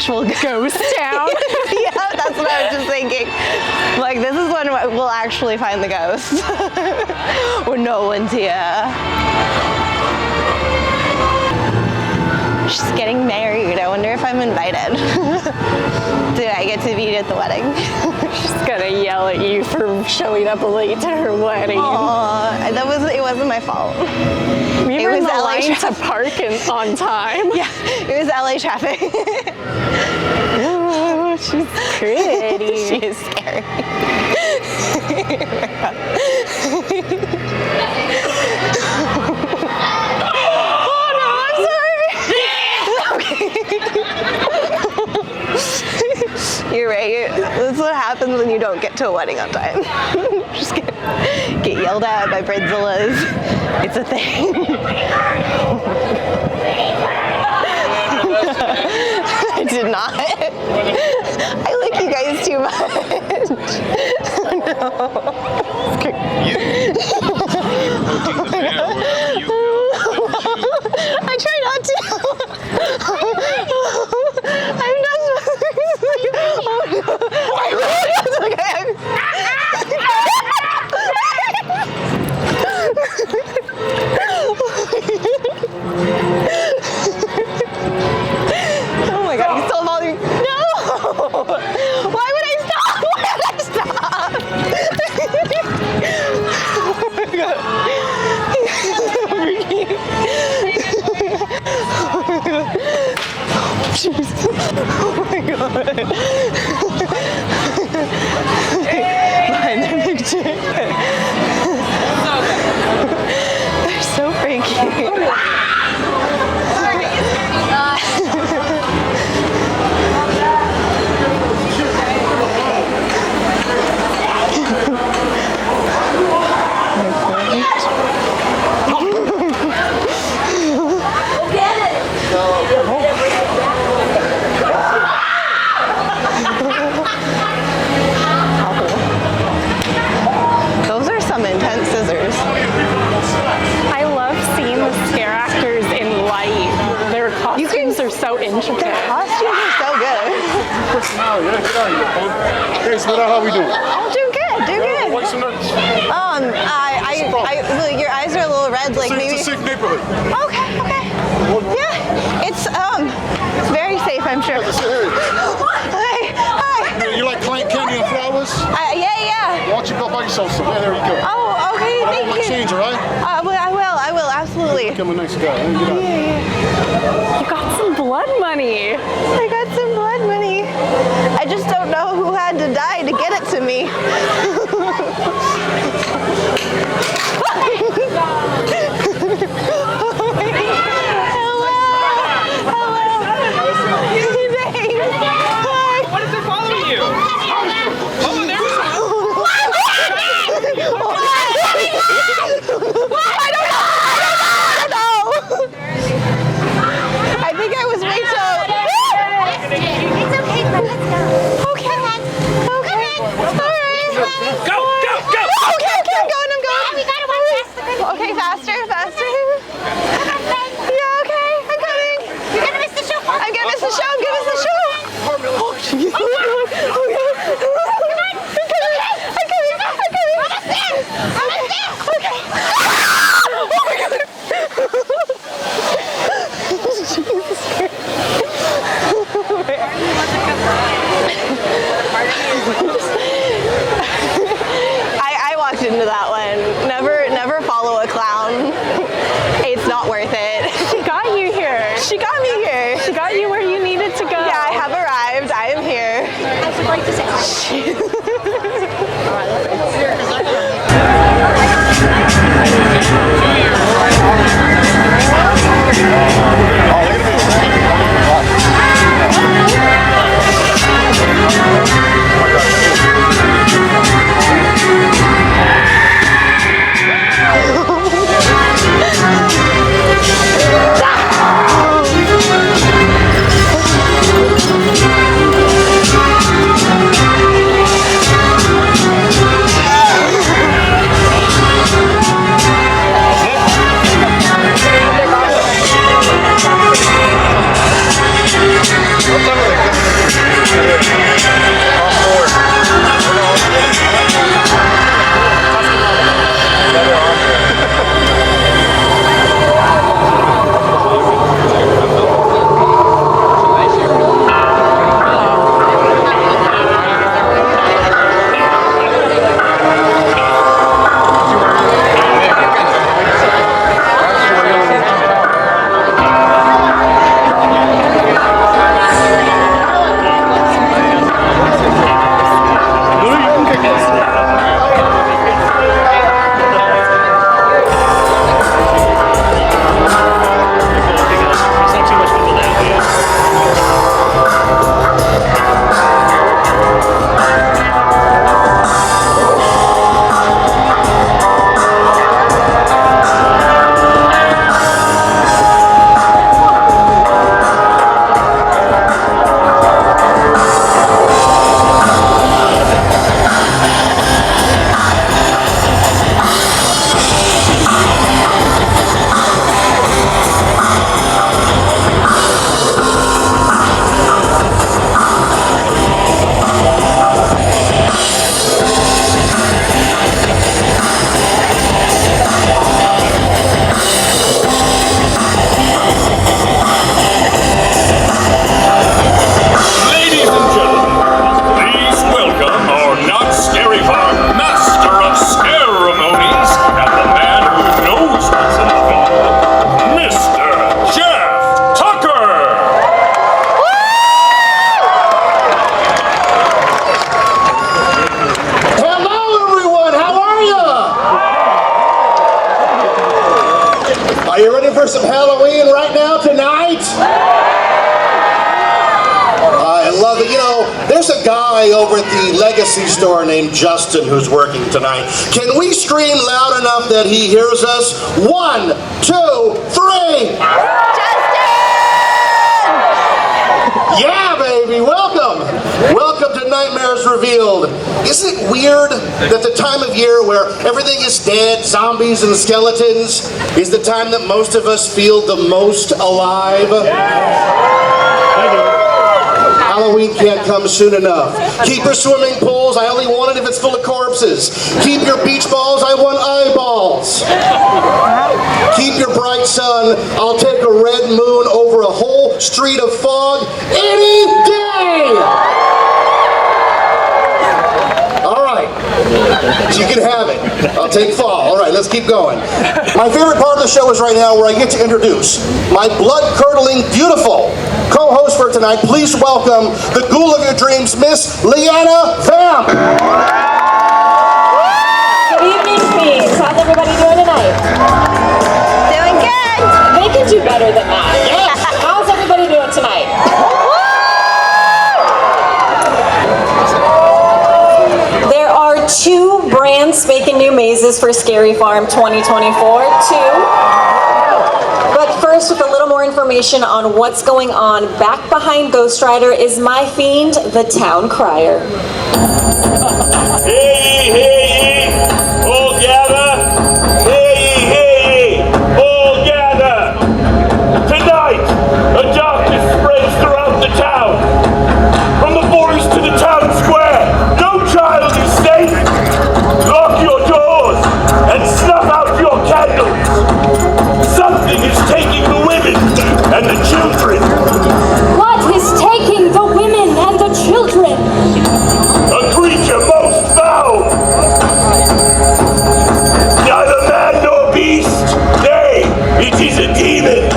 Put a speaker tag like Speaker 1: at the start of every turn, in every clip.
Speaker 1: actual ghost town. Yeah, that's what I was just thinking. Like, this is when we'll actually find the ghost. When no one's here. She's getting married. I wonder if I'm invited. Do I get to be at the wedding?
Speaker 2: She's gonna yell at you for showing up late to her wedding.
Speaker 1: Aww, it wasn't my fault.
Speaker 2: We were in the line to park on time.
Speaker 1: Yeah, it was LA traffic.
Speaker 2: Oh, she's pretty.
Speaker 1: She is scary. Oh no, I'm sorry. You're right. That's what happens when you don't get to a wedding on time. Just get yelled at by Bridezillas. It's a thing. I did not. I like you guys too much. No. I try not to. I'm not supposed to. Oh no. It's okay. Oh my god, he's still following. No! Why would I stop? Why would I stop? Oh my god. Jeez. Oh my god. Behind their picture. They're so freaky. Those are some intense scissors.
Speaker 2: I love seeing the Scareactors in light. Their costumes are so intricate.
Speaker 1: Their costumes are so good.
Speaker 3: Hey, so how we doing?
Speaker 1: Oh, doing good, doing good.
Speaker 3: What's some nuts?
Speaker 1: Your eyes are a little red, like maybe.
Speaker 3: It's a safe neighborhood.
Speaker 1: Okay. Yeah, it's very safe, I'm sure. Hi.
Speaker 3: You like candy and flowers?
Speaker 1: Yeah.
Speaker 3: Why don't you go buy yourself some? Yeah, there you go.
Speaker 1: Oh, okay, thank you.
Speaker 3: Change, all right?
Speaker 1: I will, absolutely.
Speaker 3: Become a nice guy.
Speaker 2: You got some blood money.
Speaker 1: I got some blood money. I just don't know who had to die to get it to me.
Speaker 4: What is it following you? Oh, there's
Speaker 1: I don't know. I think I was way too.
Speaker 5: It's okay, but let's go.
Speaker 1: Okay. All right.
Speaker 4: Go!
Speaker 1: Okay, I'm going.
Speaker 5: We gotta walk faster.
Speaker 1: Okay, faster. Yeah, okay, I'm coming.
Speaker 5: You're gonna miss the show.
Speaker 1: I'm gonna miss the show. Oh, jeez. I'm coming.
Speaker 5: Almost there.
Speaker 1: Okay. Oh my god. Jesus Christ. I walked into that one. Never follow a clown. It's not worth it.
Speaker 2: She got you here.
Speaker 1: She got me here.
Speaker 2: She got you where you needed to go.
Speaker 1: Yeah, I have arrived. I am here.
Speaker 5: I would like to say.
Speaker 6: guy over at the Legacy store named Justin who's working tonight. Can we scream loud enough that he hears us? 1, 2, 3! Yeah, baby, welcome! Welcome to Nightmares Revealed. Isn't it weird that the time of year where everything is dead, zombies and skeletons, is the time that most of us feel the most alive? Halloween can't come soon enough. Keep your swimming pools, I only want it if it's full of corpses. Keep your beach balls, I want eyeballs. Keep your bright sun, I'll take a red moon over a whole street of fog any day! All right, you can have it. I'll take fall. All right, let's keep going. My favorite part of the show is right now where I get to introduce my blood-curdling, beautiful co-host for tonight. Please welcome the ghoul of your dreams, Miss Leanna Vamp.
Speaker 7: Good evening, Queens. How's everybody doing tonight?
Speaker 1: Doing good.
Speaker 7: They can do better than that.
Speaker 6: Yes.
Speaker 7: How's everybody doing tonight? There are 2 brand spanking new mazes for Scary Farm 2024. 2. But first, with a little more information on what's going on, back behind Ghost Rider is my fiend, the Town Crier.
Speaker 4: Hey, hey, all gather. Hey, all gather. Tonight, a darkness spreads throughout the town. From the forest to the town square, no child is safe. Lock your doors and snuff out your candles. Something is taking the women and the children.
Speaker 5: What is taking the women and the children?
Speaker 4: A creature most foul. Neither man nor beast. Nay, it is a demon.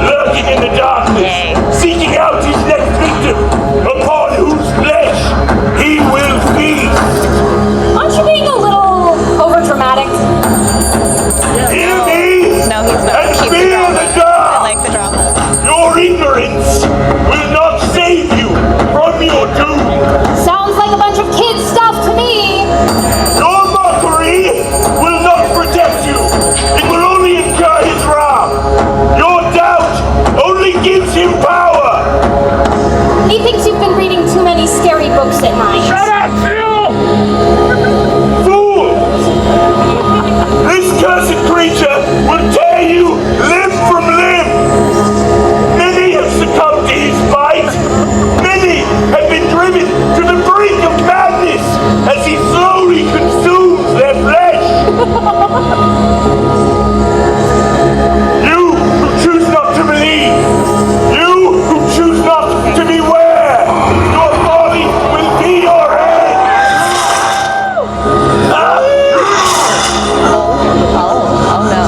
Speaker 4: Lurking in the darkness, seeking out his next victim, upon whose flesh he will feast.
Speaker 7: Aren't you being a little overdramatic?
Speaker 4: Hear me?
Speaker 1: No, he's not.
Speaker 4: And
Speaker 1: Keep the
Speaker 4: fear
Speaker 1: drama.
Speaker 4: the
Speaker 1: I
Speaker 4: dark.
Speaker 1: like the drama.
Speaker 4: Your ignorance will not save you from your doom.
Speaker 5: Sounds like a bunch of kids stuff to me.
Speaker 4: Your mockery will not protect you. It will only incur his wrath. Your doubt only gives him power.
Speaker 5: He thinks you've been reading too many scary books at night.
Speaker 4: Shut up, Phil! Fool! This cursed creature will tear you limb from limb. Many have succumbed to his bite. Many have been driven to the brink of madness as he slowly consumes their flesh. You who choose not to believe, you who choose not to beware, your folly will be your end.
Speaker 1: Oh no.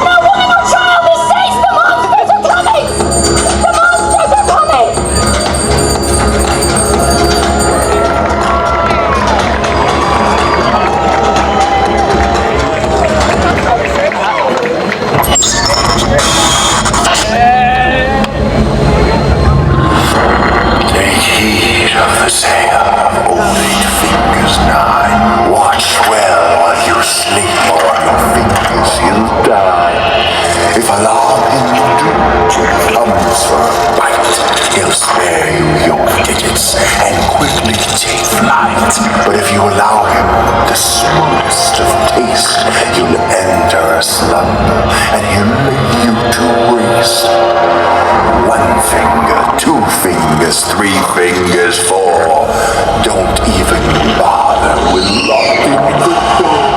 Speaker 5: No woman or child is safe! The monsters are coming! The monsters are coming!
Speaker 8: Take heed of the sail of old 8 fingers 9. Watch well while you sleep, or your fingers he'll die. If allow him to comes for a bite, he'll spare you your digits and quickly take flight. But if you allow him the smallest of taste, you'll enter a slumber and he'll lay you to waste. 1 finger, 2 fingers, 3 fingers, 4. Don't even bother with locking the door.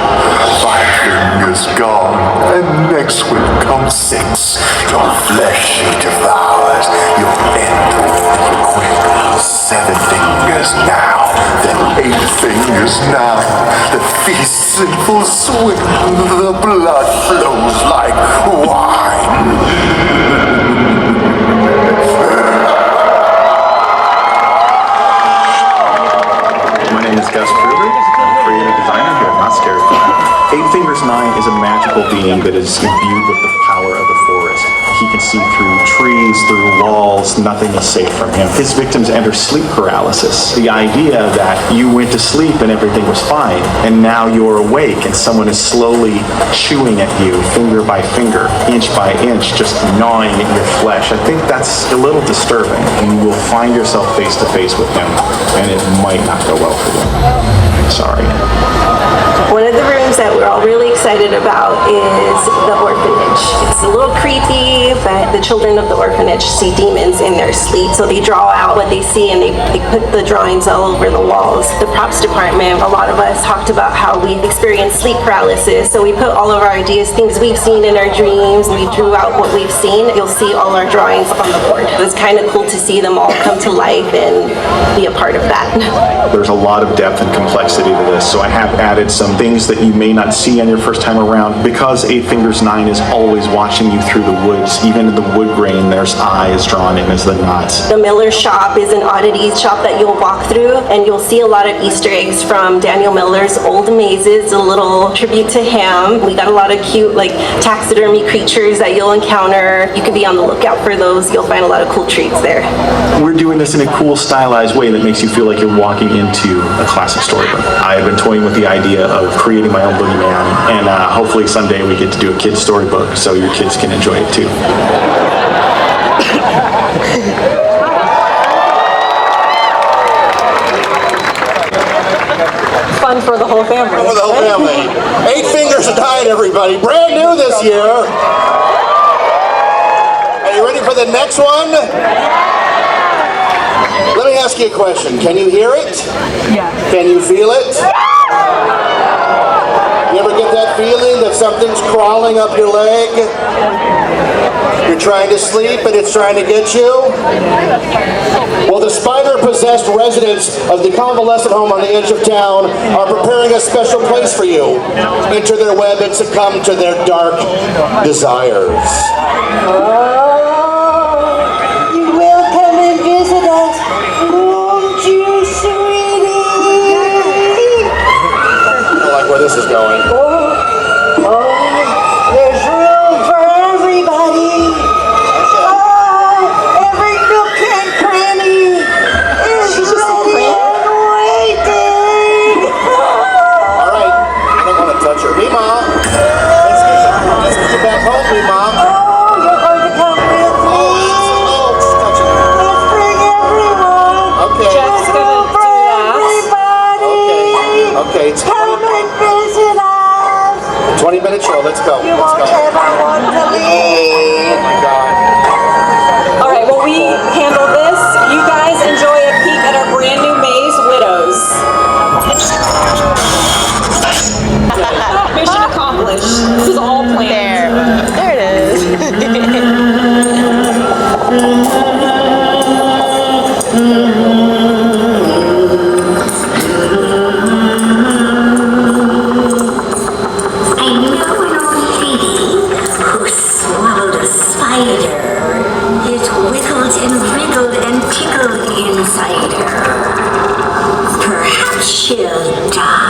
Speaker 8: 5 fingers gone, and next will come 6. Your flesh he devours, your end will be quick. 7 fingers now, then 8 fingers now. The feast's in full swing, the blood flows like wine.
Speaker 9: My name is Gus Kruger. I'm a creative designer here at Not Scary Farm. Eight Fingers 9 is a magical being that is imbued with the power of the forest. He can see through trees, through walls, nothing is safe from him. His victims enter sleep paralysis. The idea that you went to sleep and everything was fine, and now you're awake and someone is slowly chewing at you, finger by finger, inch by inch, just gnawing at your flesh. I think that's a little disturbing, and you will find yourself face to face with him, and it might not go well for you. Sorry.
Speaker 10: One of the rooms that we're all really excited about is the orphanage. It's a little creepy, but the children of the orphanage see demons in their sleep, so they draw out what they see and they put the drawings all over the walls. The props department, a lot of us talked about how we experience sleep paralysis, so we put all of our ideas, things we've seen in our dreams, we drew out what we've seen. You'll see all our drawings on the board. It was kind of cool to see them all come to life and be a part of that.
Speaker 9: There's a lot of depth and complexity to this, so I have added some things that you may not see on your first time around. Because Eight Fingers 9 is always watching you through the woods, even in the wood grain, there's eyes drawn in as the knots.
Speaker 10: The Miller shop is an oddities shop that you'll walk through, and you'll see a lot of Easter eggs from Daniel Miller's old mazes, a little tribute to him. We got a lot of cute like taxidermy creatures that you'll encounter. You could be on the lookout for those. You'll find a lot of cool treats there.
Speaker 9: We're doing this in a cool, stylized way that makes you feel like you're walking into a classic storybook. I have been toying with the idea of creating my own boogeyman, and hopefully someday we get to do a kid's storybook so your kids can enjoy it too.
Speaker 7: Fun for the whole family.
Speaker 6: For the whole family. Eight Fingers 9, everybody. Brand new this year. Are you ready for the next one? Let me ask you a question. Can you hear it?
Speaker 2: Yeah.
Speaker 6: Can you feel it? You ever get that feeling that something's crawling up your leg? You're trying to sleep and it's trying to get you? Well, the spider-possessed residents of the convalescent home on the edge of town are preparing a special place for you. Enter their web and succumb to their dark desires.
Speaker 5: You will come and visit us, won't you, sweetie?
Speaker 6: I don't like where this is going.
Speaker 5: There's room for everybody. Every nook and cranny is ready and waiting.
Speaker 6: All right, I don't want to touch her. Mima, let's get you back home, Mima.
Speaker 5: You're going to come with me.
Speaker 6: Let's touch her.
Speaker 5: Let's bring everyone.
Speaker 6: Okay.
Speaker 7: Jeff's gonna do that.
Speaker 5: Everybody.
Speaker 6: Okay, it's
Speaker 5: Come and visit us.
Speaker 6: 20-minute show. Let's go.
Speaker 5: You
Speaker 6: Let's
Speaker 5: won't
Speaker 6: go.
Speaker 5: ever want to leave.
Speaker 6: Oh my God.
Speaker 7: All right, well, we handled this. You guys enjoy a peek at our brand new maze, Widows. Mission accomplished. This is all planned.
Speaker 1: There it is.
Speaker 5: I know an old lady who swallowed a spider. It wiggled and wriggled and tickled inside her. Perhaps she'll die.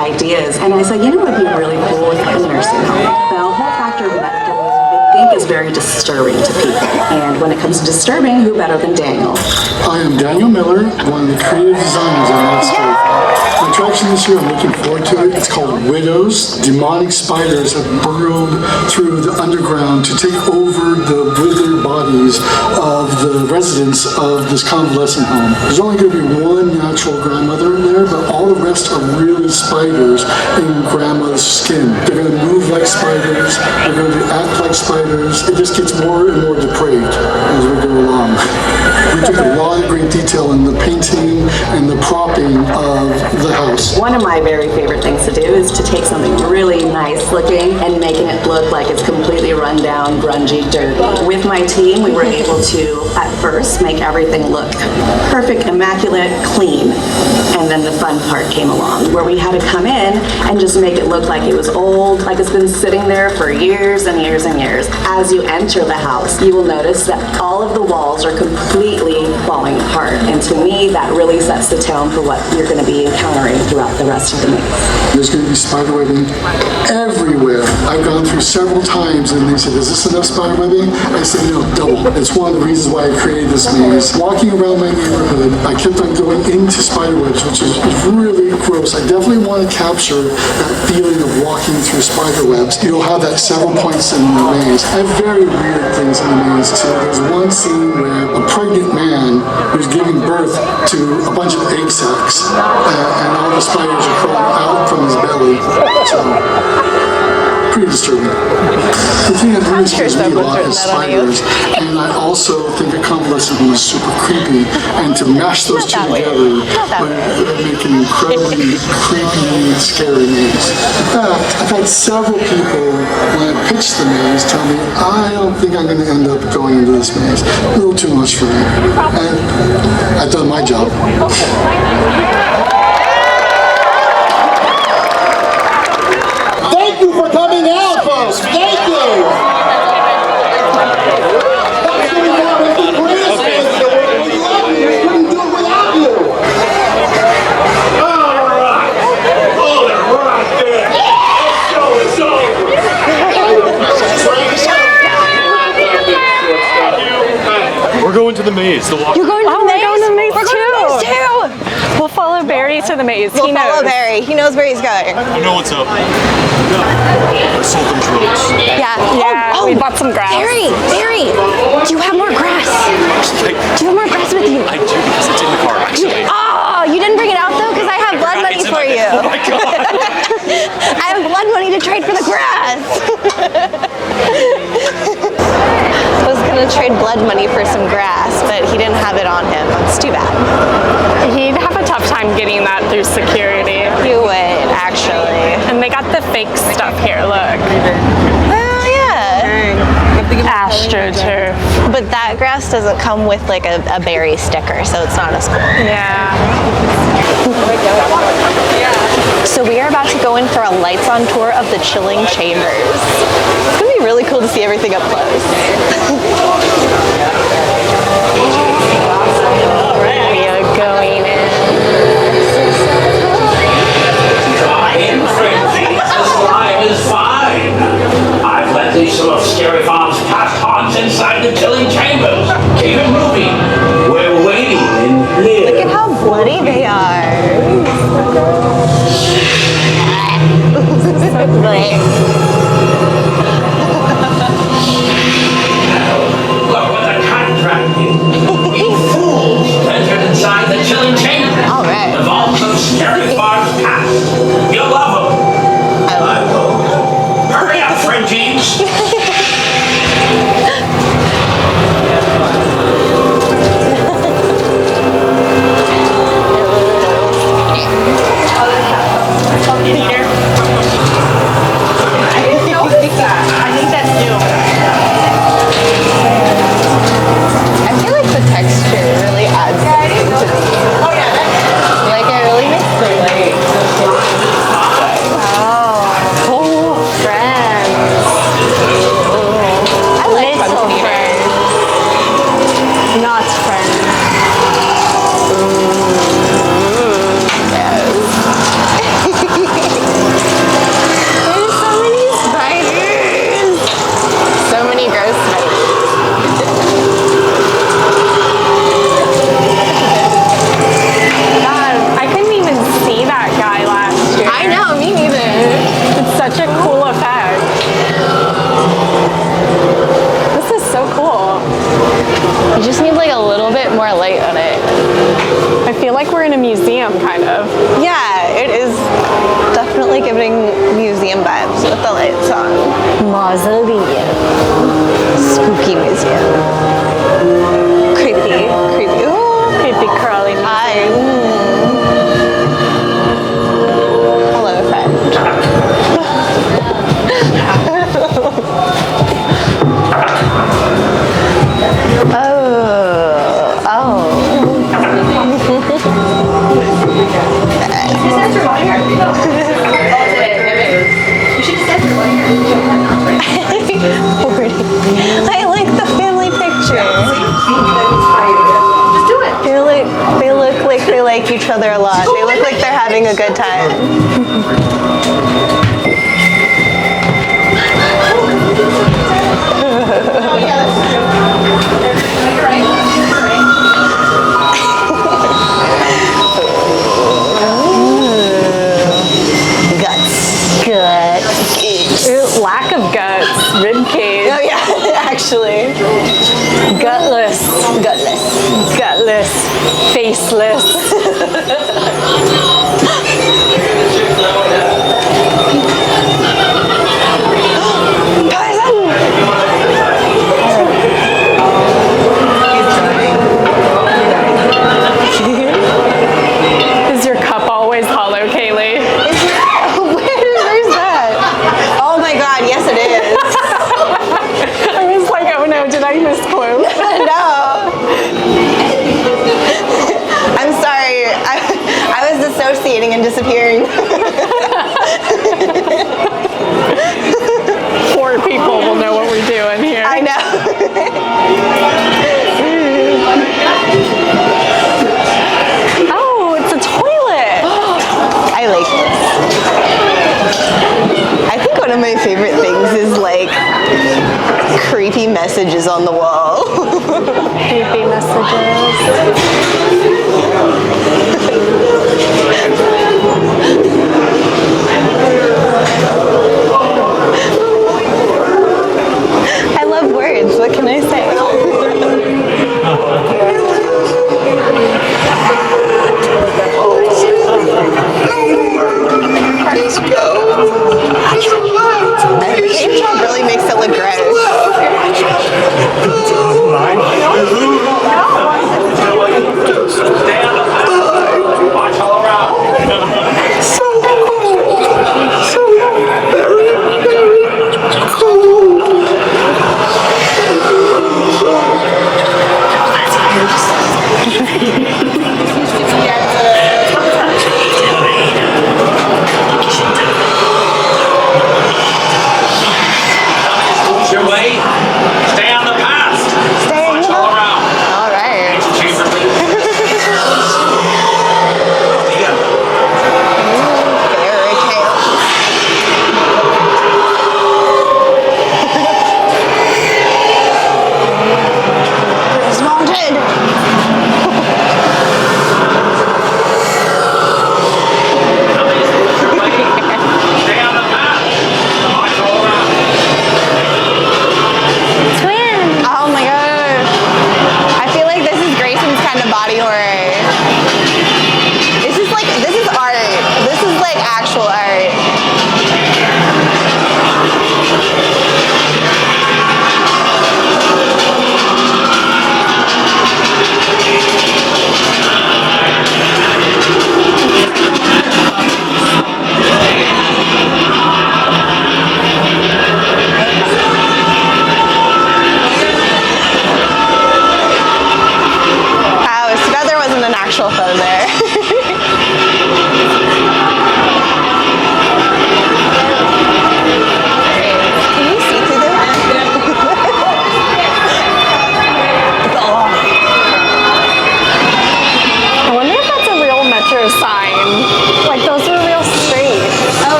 Speaker 11: Ideas, and I said, you know what would be really cool with a nursing home? The whole factor of medicalism, I think, is very disturbing to people. And when it comes to disturbing, who better than Daniel?
Speaker 3: I am Daniel Miller, one of the creative designers on that story. The attraction this year, I'm looking forward to it. It's called Widows. Demonic spiders have burrowed through the underground to take over the withered bodies of the residents of this convalescent home. There's only going to be one natural grandmother there, but all the rest are really spiders in grandma's skin. They're going to move like spiders. They're going to act like spiders. It just gets more and more depraved as we go along. We took a lot of great detail in the painting and the propping of the house.
Speaker 11: One of my very favorite things to do is to take something really nice looking and making it look like it's completely run down, grungy, dirty. With my team, we were able to, at first, make everything look perfect, immaculate, clean. And then the fun part came along, where we had to come in and just make it look like it was old, like it's been sitting there for years and years and years. As you enter the house, you will notice that all of the walls are completely falling apart. And to me, that really sets the tone for what you're going to be encountering throughout the rest of the maze.
Speaker 3: There's going to be spider webbing everywhere. I've gone through several times and they said, is this enough spider webbing? I said, no, double. It's one of the reasons why I created this maze. Walking around my neighborhood, I kept on going into spider webs, which is really gross. I definitely want to capture that feeling of walking through spider webs. You'll have that several points in the maze. I have very weird things in the maze too. There's one scene where a pregnant man who's giving birth to a bunch of egg sacs and all the spiders are crawling out from his belly. So, pretty disturbing. The thing that really scares me a lot is spiders, and I also think a convalescent home is super creepy, and to mash those two together would make an incredibly creepy, scary maze. In fact, I've had several people, when I pitched the maze, tell me, I don't think I'm going to end up going into this maze. A little too much for me. And I've done my job.
Speaker 6: Thank you for coming out, folks. Thank you. That's going to be the greatest thing in the world. We love you. We couldn't do it without you.
Speaker 4: All right. Hold it right there. Let's go. We're going to the maze.
Speaker 2: You're going to the maze? We're going to the maze too. We'll follow Barry to the maze.
Speaker 1: We'll follow Barry. He knows where he's going.
Speaker 4: You know what's up. I sold them drugs.
Speaker 2: Yeah, we bought some grass.
Speaker 1: Barry, do you have more grass? Do you have more grass with you?
Speaker 4: I do, because it's in the car, actually.
Speaker 1: Oh, you didn't bring it out though? Because I have blood money for you.
Speaker 4: Oh my god.
Speaker 1: I have blood money to trade for the grass. I was going to trade blood money for some grass, but he didn't have it on him. It's too bad.
Speaker 2: He'd have a tough time getting that through security.
Speaker 1: You would, actually.
Speaker 2: And they got the fake stuff here, look.
Speaker 1: Well, yeah.
Speaker 2: AstroTurf.
Speaker 1: But that grass doesn't come with like a berry sticker, so it's not as cool.
Speaker 2: Yeah.
Speaker 1: So we are about to go in for a lights-on tour of the chilling chambers. It's gonna be really cool to see everything up close.
Speaker 2: We are going in.
Speaker 12: In frenzy, this life is fine. I've let these sort of scary farms past haunts inside the chilling chambers. Keep it moving. We're waiting in here.
Speaker 1: Look at how bloody they are.
Speaker 12: Look what the contract is. You fools entered inside the chilling chambers.
Speaker 1: All right.
Speaker 12: The vaults of scary farms past. You'll love them. I will. Hurry up, Frenchies.
Speaker 1: I feel like the texture really adds something to the game. Like it really makes the light. Oh, friends. I like little friends. Not friends. There's so many spiders. So many gross spiders.
Speaker 2: God, I couldn't even see that guy last year.
Speaker 1: I know, me neither.
Speaker 2: It's such a cool effect. This is so cool.
Speaker 1: You just need like a little bit more light on it.
Speaker 2: I feel like we're in a museum, kind of.
Speaker 1: Yeah, it is giving museum vibes with the lights on.
Speaker 2: Mausoleum.
Speaker 1: Spooky museum. Creepy. Creepy. Ooh.
Speaker 2: Creepy crawly museum.
Speaker 1: Hello, friend. I like the family picture.
Speaker 13: Just do it.
Speaker 1: They look like they like each other a lot. They look like they're having a good time.
Speaker 2: Lack of guts, rib cage.
Speaker 1: Oh yeah, actually.
Speaker 2: Gutless. Gutless. Faceless. Is your cup always hollow, Kaylee?
Speaker 1: Where's that? Oh my god, yes it is.
Speaker 2: I was like, oh no, did I misquote?
Speaker 1: No. I'm sorry. I was dissociating and disappearing.
Speaker 2: Poor people will know what we're doing here.
Speaker 1: I know.
Speaker 2: Oh, it's a toilet.
Speaker 1: I like this. I think one of my favorite things is like creepy messages on the wall.
Speaker 2: Creepy messages.
Speaker 1: I love words. What can I say? Let's go. The intro really makes it look gross.
Speaker 4: Stand up.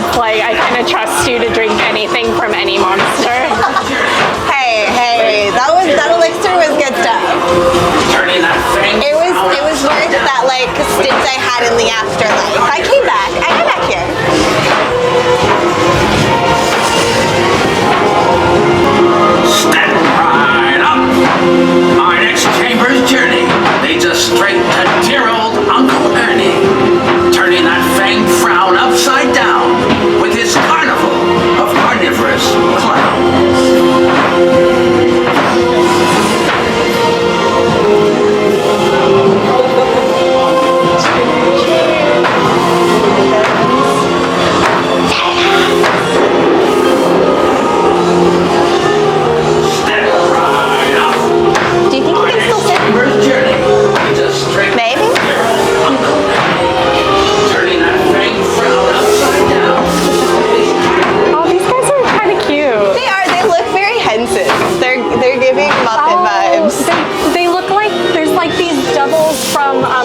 Speaker 2: monsters. Like, I kind of trust you to drink anything from any monster.
Speaker 1: Hey, that elixir was good stuff. It was worth that like stint I had in the afterlife. I came back here.
Speaker 12: Step right up. Our next chamber's journey leads us straight to dear old Uncle Ernie, turning that fanged frown upside down with his carnival of carnivorous clowns.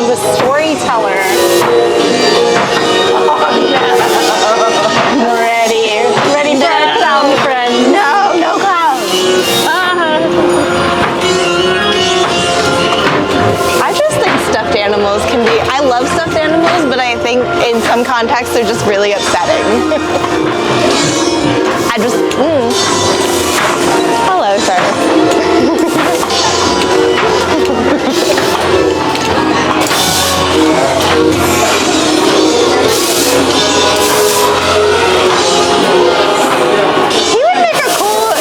Speaker 2: The storyteller. Oh, no. Ready for a clown friend?
Speaker 1: No clowns. I just think stuffed animals can be. I love stuffed animals, but I think in some contexts they're just really upsetting. I just. Hello, sir. He would make a cool.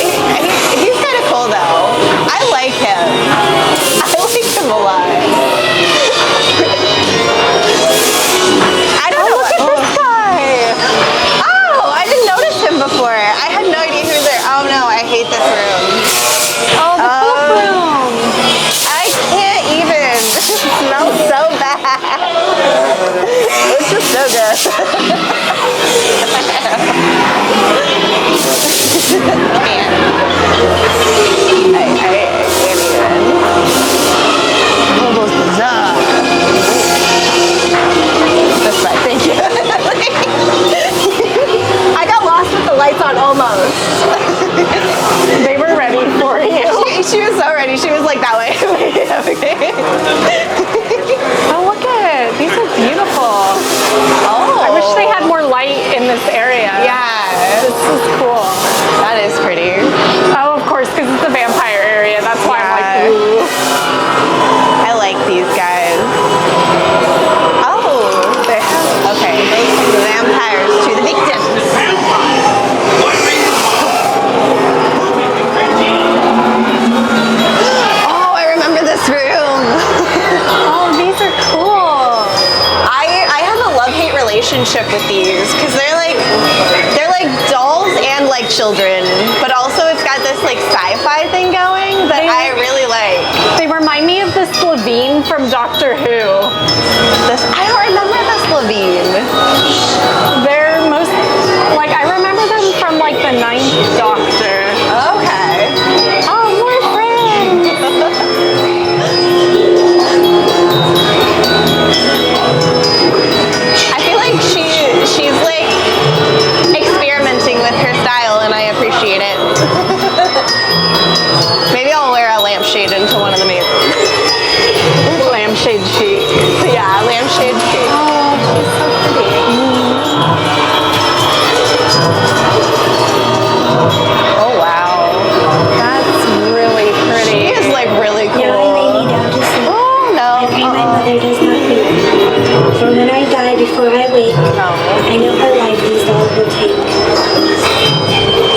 Speaker 1: He's kind of cool though. I like him. I like him a lot. I don't know. Look at this guy. Oh, I didn't notice him before. I had no idea he was there. Oh no, I hate this room.
Speaker 2: Oh, the poop room.
Speaker 1: I can't even. This smells so bad. It's just so good. Man. I can't even. Almost bizarre. That's right, thank you. I got lost with the lights on almost.
Speaker 2: They were ready for you.
Speaker 1: She was so ready. She was like that way. Okay.
Speaker 2: Oh, look at it. These are beautiful.
Speaker 1: Oh.
Speaker 2: I wish they had more light in this area.
Speaker 1: Yeah.
Speaker 2: This is cool.
Speaker 1: That is pretty.
Speaker 2: Oh, of course, because it's the vampire area. That's why I'm like, ooh.
Speaker 1: I like these guys. Oh, they have. Okay, those are the vampires to the victims. Oh, I remember this room.
Speaker 2: Oh, these are cool.
Speaker 1: I have a love-hate relationship with these because they're like dolls and like children, but also it's got this like sci-fi thing going that I really like.
Speaker 2: They remind me of this Levine from Doctor Who.
Speaker 1: I don't remember this Levine.
Speaker 2: They're most, like, I remember them from like the 9th Doctor.
Speaker 1: Okay.
Speaker 2: Oh, more friends.
Speaker 1: I feel like she's like experimenting with her style and I appreciate it. Maybe I'll wear a lampshade into one of the mazes.
Speaker 2: Lampshade chic.
Speaker 1: Yeah, lampshade chic.
Speaker 2: Oh, she's so pretty.
Speaker 1: Oh wow.
Speaker 2: That's really pretty.
Speaker 1: She is like really cool.
Speaker 10: Now I lay me down to sleep.
Speaker 1: Oh no.
Speaker 10: I pray my mother does not fear. For when I die before I wake, I know her life is all it will take.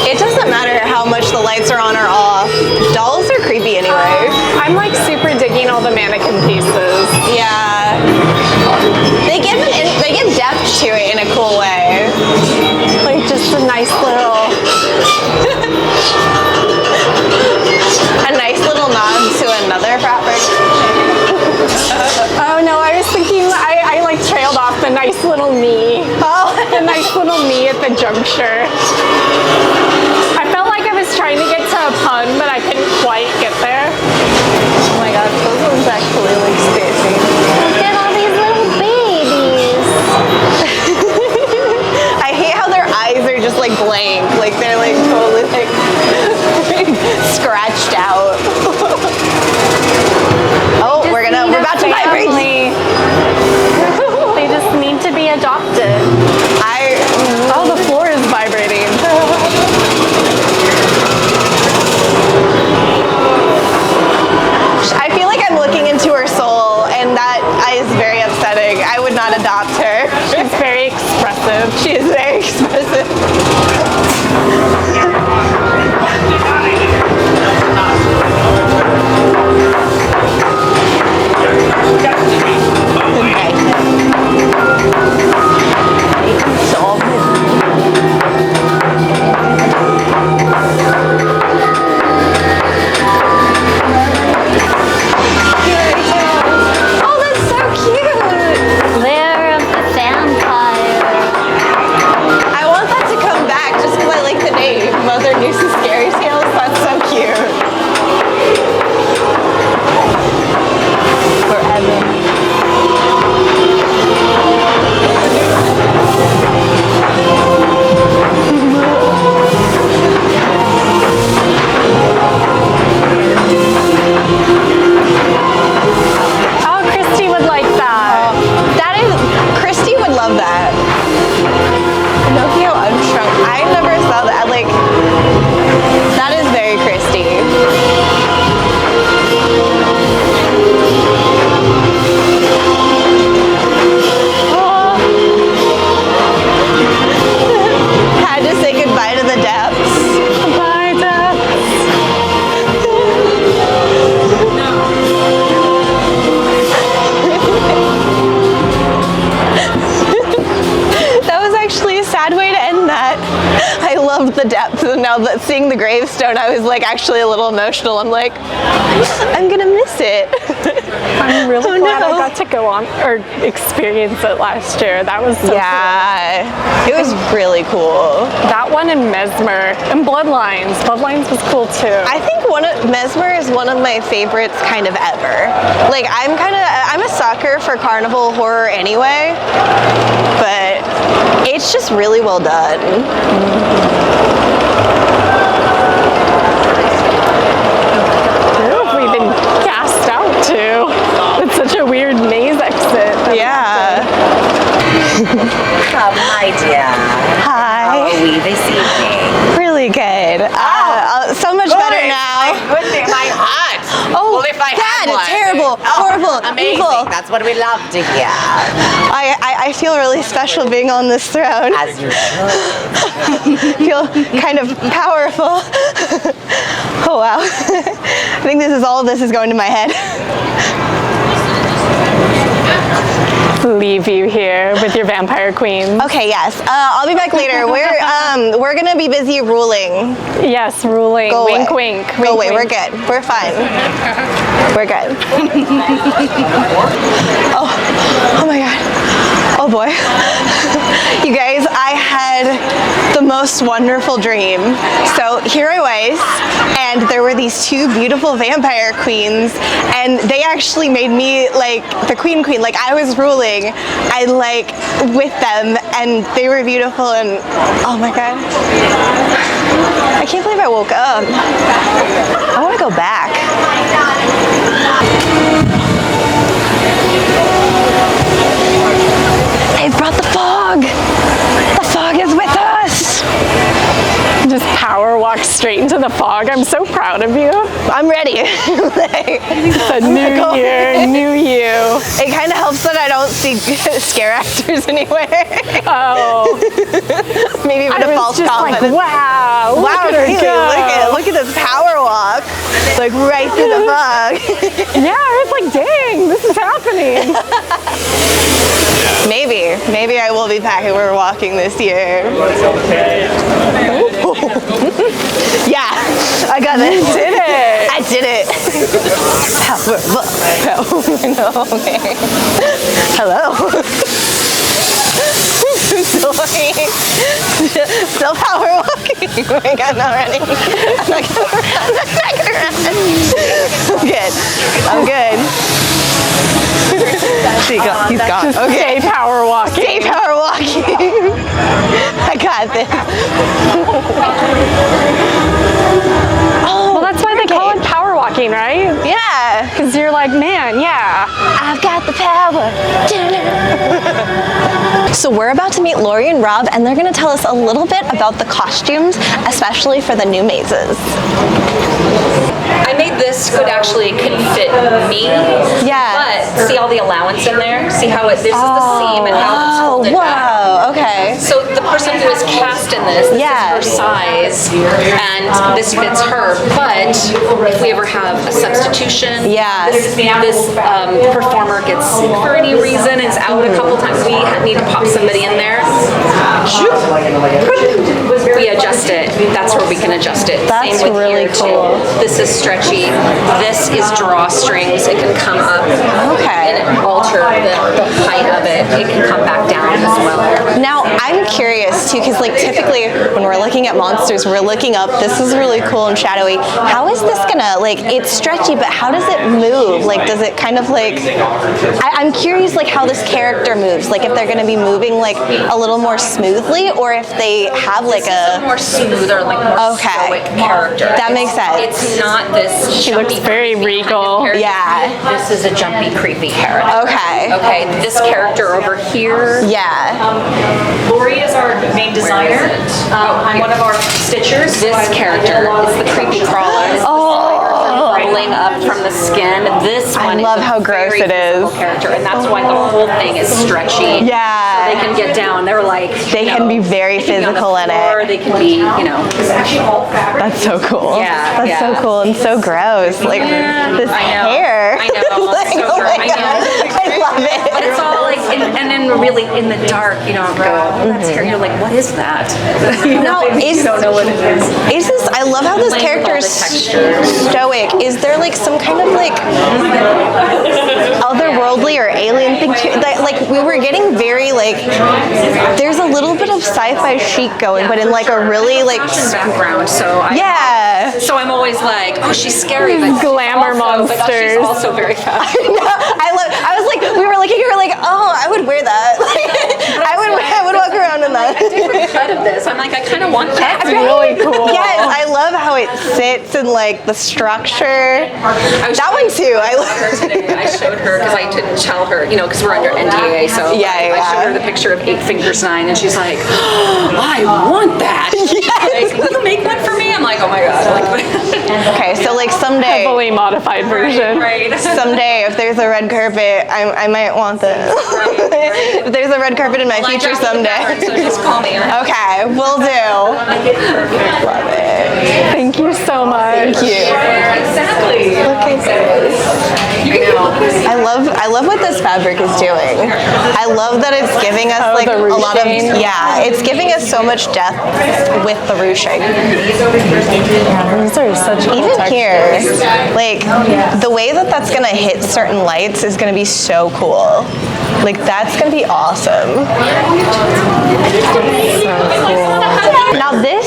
Speaker 1: It doesn't matter how much the lights are on or off. Dolls are creepy anyway.
Speaker 2: I'm like super digging all the mannequin pieces.
Speaker 1: Yeah. They give depth to it in a cool way.
Speaker 2: Like just a nice little
Speaker 1: nod to another property.
Speaker 2: Oh no, I was thinking I like trailed off the nice little knee.
Speaker 1: Oh,
Speaker 2: the nice little knee at the juncture. I felt like I was trying to get to a pun, but I couldn't quite get there.
Speaker 1: Oh my god, those ones actually look spicy. Look at all these little babies. I hate how their just like blank. Like they're like totally like scratched out. Oh, we're about to vibrate.
Speaker 2: They just need to be adopted. Oh, the floor is vibrating.
Speaker 1: I feel like I'm looking into her soul, and that is very upsetting. I would not adopt her.
Speaker 2: She's very expressive.
Speaker 1: She is very expressive.
Speaker 2: Oh, that's so cute.
Speaker 13: Lair of the vampire.
Speaker 1: I want that to come back just because I like the name. Mother Noose's Scary Tales. That's so cute. Forever.
Speaker 2: Oh, Christy would like that.
Speaker 1: Christy would love that. Pinocchio unshrunk. I never saw that. Like, that is very Christy. Had to say goodbye to the depths.
Speaker 2: Bye, depths.
Speaker 1: That was actually a sad way to end that. I loved the depth, and now that seeing the gravestone, I was like actually a little emotional. I'm like, I'm gonna miss it.
Speaker 2: I'm really glad I got to go on or experience it last year. That was so
Speaker 1: Yeah, it was really cool.
Speaker 2: That one and Mesmer and Bloodlines. Bloodlines was cool too.
Speaker 1: I think Mesmer is one of my favorites kind of ever. Like I'm a sucker for carnival horror anyway, but it's just really well done.
Speaker 2: Where have we been cast out to? It's such a weird maze exit.
Speaker 1: Yeah.
Speaker 5: My dear.
Speaker 1: Hi.
Speaker 5: How are we this evening?
Speaker 1: Really good. So much better now.
Speaker 5: My goodness, my heart.
Speaker 1: Oh,
Speaker 5: well, if I
Speaker 1: bad,
Speaker 5: had one.
Speaker 1: terrible, horrible,
Speaker 5: Amazing.
Speaker 1: evil.
Speaker 5: That's what we love to hear.
Speaker 1: I feel really special being on this throne.
Speaker 5: As you should.
Speaker 1: Feel kind of powerful. Oh wow. I think all of this is going to my head.
Speaker 2: Leave you here with your vampire queens.
Speaker 1: Okay, yes. I'll be back later. We're gonna be busy ruling.
Speaker 2: Yes, ruling.
Speaker 1: Go
Speaker 2: wink,
Speaker 1: away.
Speaker 2: wink.
Speaker 1: Go away.
Speaker 2: Wink,
Speaker 1: We're good. We're fine. We're good. Oh my god. Oh boy. You guys, I had the most wonderful dream. So here I was, and there were these two beautiful vampire queens, and they actually made me like the queen. Like I was ruling, and like with them, and they were beautiful, and oh my god. I can't believe I woke up. I want to go back. I brought the fog. The fog is with us.
Speaker 2: Just power walk straight into the fog. I'm so proud of you.
Speaker 1: I'm ready.
Speaker 2: It's a new year, new you.
Speaker 1: It kind of helps that I don't see Scareactors anywhere.
Speaker 2: Oh.
Speaker 1: Maybe a bit of false
Speaker 2: just
Speaker 1: confidence.
Speaker 2: like, wow,
Speaker 1: Wow,
Speaker 2: look at her
Speaker 1: really,
Speaker 2: go.
Speaker 1: look at this power walk. Like right through the fog.
Speaker 2: Yeah, it's like, dang, this is happening.
Speaker 1: Maybe I will be back and we're walking this year. Yeah, I got it.
Speaker 2: You did it.
Speaker 1: I did it. Okay. Hello. Still power walking. Oh my god, not running. I'm not gonna run. I'm good. He's gone.
Speaker 2: Just
Speaker 1: Okay.
Speaker 2: stay power walking.
Speaker 1: Stay power walking. I got at this.
Speaker 2: Well, that's why they call it power walking, right?
Speaker 1: Yeah.
Speaker 2: Because you're like, man, yeah.
Speaker 1: I've got the power. So we're about to meet Lori and Rob, and they're going to tell us a little bit about the costumes, especially for the new mazes.
Speaker 14: I made this could fit me.
Speaker 1: Yeah.
Speaker 14: But see all the allowance in there? See how this is the seam and how it's folded back.
Speaker 1: Wow, okay.
Speaker 14: So the person who is cast in this is her size, and this fits her. But if we ever have a substitution, this performer gets sick for any reason, is out a couple times, we need to pop somebody in there. We adjust it. That's where we can adjust it.
Speaker 1: That's
Speaker 14: Same with
Speaker 1: really
Speaker 14: here
Speaker 1: cool.
Speaker 14: too. This is stretchy. This is drawstrings. It can come up and alter the height of it. It can come back down as well.
Speaker 1: Now, I'm curious too, because like typically when we're looking at monsters, we're looking up, this is really cool and shadowy. How is this gonna, like, it's stretchy, but how does it move? Like, does it kind of like, I'm curious like how this character moves, like if they're gonna be moving like a little more smoothly, or if they have like a
Speaker 14: more smoother, like more stoic character.
Speaker 1: That makes sense.
Speaker 14: It's not this.
Speaker 2: She looks very regal.
Speaker 1: Yeah.
Speaker 14: This is a jumpy, creepy character.
Speaker 1: Okay.
Speaker 14: Okay. This character over here.
Speaker 1: Yeah.
Speaker 14: Lori is our main designer. I'm one of our stitchers. This character is the creepy crawler. Rolling up from the skin. This one.
Speaker 1: I love how gross it is.
Speaker 14: Character, and that's why the whole thing is stretchy.
Speaker 1: Yeah.
Speaker 14: So they can get down. They're like.
Speaker 1: They can be very physical in it.
Speaker 14: They can be,
Speaker 1: That's so cool.
Speaker 14: Yeah.
Speaker 1: That's so cool and so gross. Like this hair.
Speaker 14: I know.
Speaker 1: Like,
Speaker 14: So
Speaker 1: oh my
Speaker 14: I know.
Speaker 1: God. I love it.
Speaker 14: But it's all like, and then really in the dark, you don't go, oh, that's hair. You're like, what is that? You don't know what it is.
Speaker 1: Is this? I love how this character is stoic. Is there like some kind of like otherworldly or alien thing to it? Like we were getting very like, there's a little bit of sci-fi chic going, but in like a really like
Speaker 14: background. So so I'm always like, oh, she's scary, but
Speaker 2: glamour monsters.
Speaker 14: But she's also very fast.
Speaker 1: I was like, we were looking, you were like, oh, I would wear that. I would walk around in that.
Speaker 14: I did a cut of this. I'm like, I kind of want that.
Speaker 2: That's really cool.
Speaker 1: Yes, I love how it sits and like the structure. That one too. I love
Speaker 14: her today. I showed her because I didn't tell her, because we're under NDA. So I showed her the picture of 8 Fingers 9, and she's like, oh, I want that. Yes. Like, will you make one for me? I'm like, oh my god.
Speaker 1: Okay, so like someday,
Speaker 2: heavily modified version.
Speaker 14: Right.
Speaker 1: Someday, if there's a red carpet, I might want this. If there's a red carpet in my future someday.
Speaker 14: So just call me.
Speaker 1: Okay, will do. Love it.
Speaker 2: Thank you so much.
Speaker 1: Thank you.
Speaker 14: Exactly.
Speaker 1: Look at this. I love what this fabric is doing. I love that it's giving us like a lot of it's giving us so much depth with the ruching.
Speaker 2: Those are such cool
Speaker 1: Even
Speaker 2: textures.
Speaker 1: here, like the way that that's gonna hit certain lights is gonna be so cool. Like that's gonna be awesome. So cool. Now this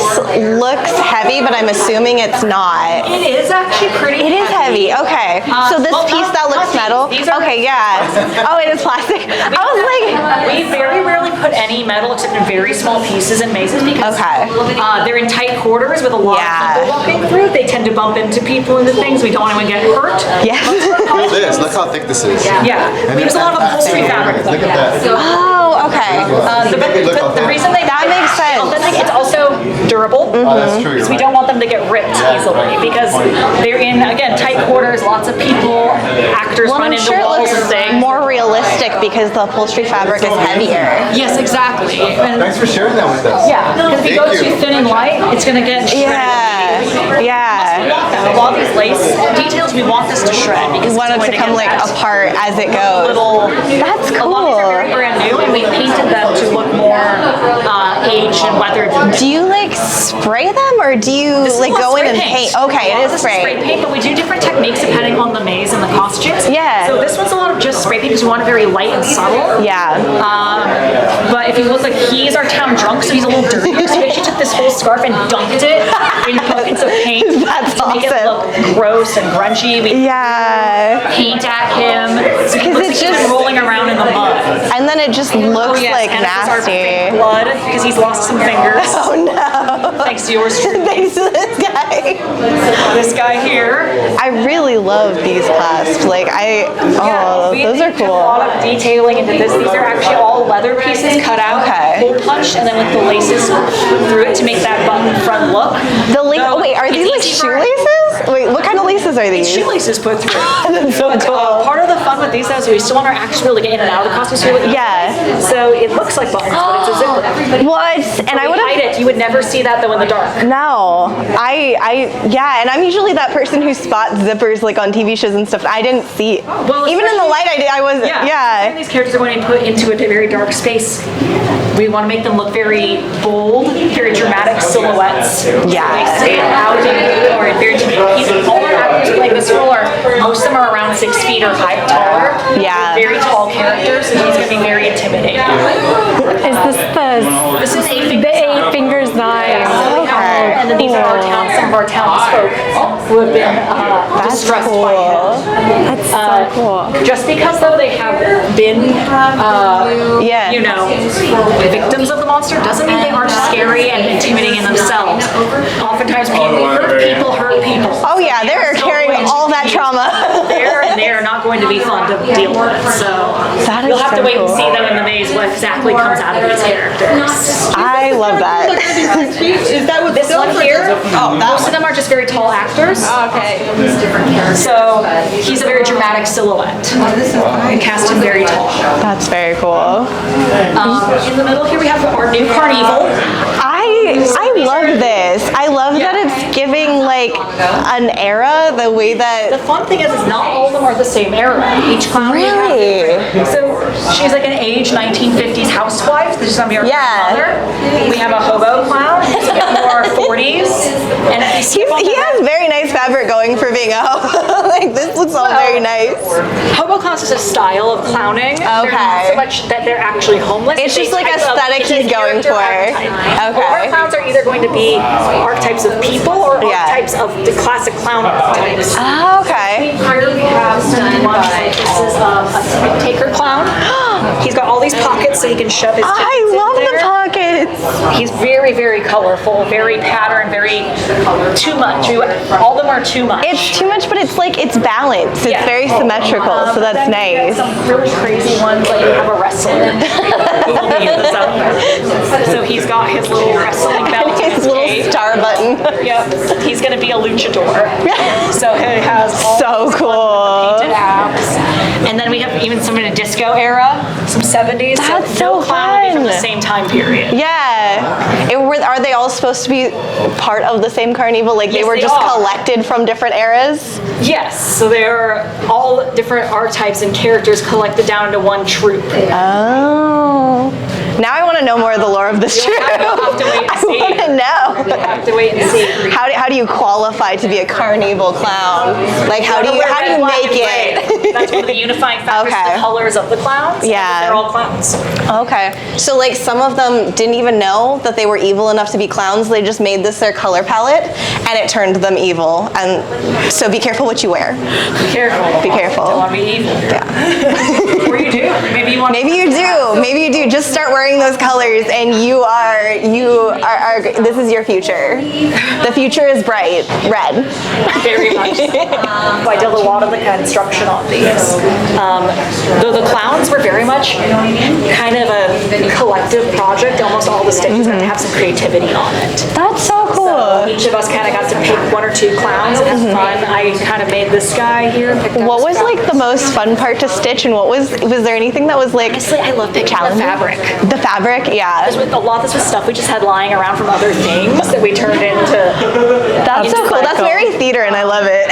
Speaker 1: looks heavy, but I'm assuming it's not.
Speaker 14: It is actually pretty
Speaker 1: It is heavy, okay. So this piece that looks metal, okay, yeah. Oh, it is plastic. I was like...
Speaker 15: We very rarely put any metal except in very small pieces in mazes because they're in tight quarters with a lot of people walking through. They tend to bump into people and the things. We don't want anyone to get hurt.
Speaker 1: Yes.
Speaker 6: Look at this. Look how thick this is.
Speaker 15: Yeah. We use a lot of upholstery fabric.
Speaker 6: Look at that.
Speaker 1: Oh, okay.
Speaker 15: The reason that
Speaker 1: makes sense.
Speaker 15: It's also durable.
Speaker 6: Oh, that's true.
Speaker 15: Because we don't want them to get ripped easily because they're in, again, tight quarters, lots of people, actors run into walls and things.
Speaker 1: More realistic because the upholstery fabric is heavier.
Speaker 15: Yes, exactly.
Speaker 6: Thanks for sharing that with us.
Speaker 15: Yeah, because if you go too thin and light, it's going to get shredded.
Speaker 1: Yeah.
Speaker 15: A lot of these lace details, we want this to shred because
Speaker 1: we want it to come like apart as it goes. That's cool.
Speaker 15: A lot of these are very brand new, and we painted them to look more aged and weathered.
Speaker 1: Do you like spray them, or do you like go in and paint? Okay, it is spray
Speaker 15: paint, but we do different techniques depending on the maze and the costumes.
Speaker 1: Yeah.
Speaker 15: So this one's a lot of just spray paint because we want it very light and subtle.
Speaker 1: Yeah.
Speaker 15: But if you look, like, he's our town drunk, so he's a little dirtier. So we actually took this whole scarf and dunked it in buckets of paint.
Speaker 1: That's
Speaker 15: to make it look gross and grungy. We paint at him. So he looks like he's been rolling around in the mud.
Speaker 1: And then it just looks like
Speaker 15: and
Speaker 1: nasty.
Speaker 15: This is our blood because he's lost some fingers.
Speaker 1: Oh no!
Speaker 15: Thanks to yours truly.
Speaker 1: Thanks to this guy.
Speaker 15: This guy here.
Speaker 1: I really love these clasps. Like those are cool.
Speaker 15: A lot of detailing into this. These are actually all leather pieces cut out, hole punched, and then with the laces through it to make that button front look.
Speaker 1: Wait, are these like shoelaces? Wait, what kind of laces are these?
Speaker 15: Shoelaces put through.
Speaker 1: That's so cool.
Speaker 15: Part of the fun with these though is we still want our actors to be able to get in and out of the costumes. So it looks like buttons, but it's a zipper.
Speaker 1: What? And I would
Speaker 15: hide it. You would never see that though in the dark.
Speaker 1: No, and I'm usually that person who spots zippers like on TV shows and stuff. I didn't see it.
Speaker 15: Well,
Speaker 1: even in the light, I wasn't. Yeah.
Speaker 15: These characters are going to be put into a very dark space. We want to make them look very bold, very dramatic silhouettes.
Speaker 1: Yeah.
Speaker 15: They stand out or very intimidating. All our actors playing this role most of them are around 6 feet or taller.
Speaker 1: Yeah.
Speaker 15: Very tall characters, so he's going to be very intimidating.
Speaker 2: Is this the Eight Fingers Knives?
Speaker 15: Okay. And then these are some of our townsfolk who have been distressed by him.
Speaker 2: That's so cool.
Speaker 15: Just because though they have been, victims of the monster doesn't mean they aren't scary and intimidating in themselves. Oftentimes people hurt people.
Speaker 1: Oh yeah, they're carrying all that trauma.
Speaker 15: They are not going to be fun to deal with. So you'll have to wait and see them in the maze what exactly comes out of these characters.
Speaker 1: I love that.
Speaker 15: Is that what this one here? Most of them are just very tall actors.
Speaker 1: Okay.
Speaker 15: So he's a very dramatic silhouette. And cast him very tall.
Speaker 1: That's very cool.
Speaker 15: In the middle here we have our new Carnival.
Speaker 1: I love this. I love that it's giving like an era the way that.
Speaker 15: The fun thing is not all of them are the same era. Each clown.
Speaker 1: Really?
Speaker 15: So she's like an age 1950s housewife. This is gonna be our grandmother. We have a hobo clown. He's a bit more 40s. And
Speaker 1: he has very nice fabric going for being a hobo. Like this looks all very nice.
Speaker 15: Hobo clowns is a style of clowning.
Speaker 1: Okay.
Speaker 15: Not so much that they're actually homeless.
Speaker 1: It's just like aesthetic he's going for. Okay.
Speaker 15: Our clowns are either going to be archetypes of people or archetypes of the classic clown archetypes.
Speaker 1: Oh, okay.
Speaker 15: Here we have this is a taker clown. He's got all these pockets so he can shove his tickets
Speaker 1: I love the pockets.
Speaker 15: He's very, very colorful, very patterned, very too much. All of them are too much.
Speaker 1: It's too much, but it's like it's balanced. It's very symmetrical, so that's nice.
Speaker 15: Some really crazy ones, like we have a wrestling. So he's got his little wrestling belt,
Speaker 1: his little star button.
Speaker 15: Yep, he's gonna be a luchador. So he has all
Speaker 1: so cool.
Speaker 15: Painted abs. And then we have even some in a disco era, some 70s.
Speaker 1: That's
Speaker 15: so
Speaker 1: so
Speaker 15: clown will be
Speaker 1: fun.
Speaker 15: from the same time period.
Speaker 1: Yeah. Are they all supposed to be part of the same carnival? Like
Speaker 15: Yes,
Speaker 1: they were
Speaker 15: they
Speaker 1: just
Speaker 15: are.
Speaker 1: collected from different eras?
Speaker 15: Yes, so they're all different archetypes and characters collected down into one troupe.
Speaker 1: Oh. Now I want to know more of the lore of this troupe.
Speaker 15: You'll have to wait and see.
Speaker 1: I want to know.
Speaker 15: You'll have to wait and see.
Speaker 1: How do you qualify to be a carnival clown? Like how do you make it?
Speaker 15: That's one of the unifying factors.
Speaker 1: Okay.
Speaker 15: The colors of the clowns.
Speaker 1: Yeah.
Speaker 15: They're all clowns.
Speaker 1: Okay. So like some of them didn't even know that they were evil enough to be clowns. They just made this their color palette and it turned them evil. And so be careful what you wear.
Speaker 15: Be careful.
Speaker 1: Be careful.
Speaker 15: Don't want to be evil.
Speaker 1: Yeah.
Speaker 15: Or you do. Maybe you want.
Speaker 1: Maybe you do. Maybe you do. Just start wearing those colors and you are this is your future. The future is bright red.
Speaker 15: Very much so. I did a lot of the construction on these. Though the clowns were very much kind of a collective project, almost all the stitches had to have some creativity on it.
Speaker 1: That's so cool.
Speaker 15: So each of us kind of got to pick one or two clowns and have fun. I kind of made this guy here.
Speaker 1: What was like the most fun part to stitch, and was there anything that was like
Speaker 15: honestly, I love picking the fabric.
Speaker 1: The fabric, yeah.
Speaker 15: With a lot of this was stuff we just had lying around from other things that we turned into.
Speaker 1: That's so cool. That's very theater, and I love it.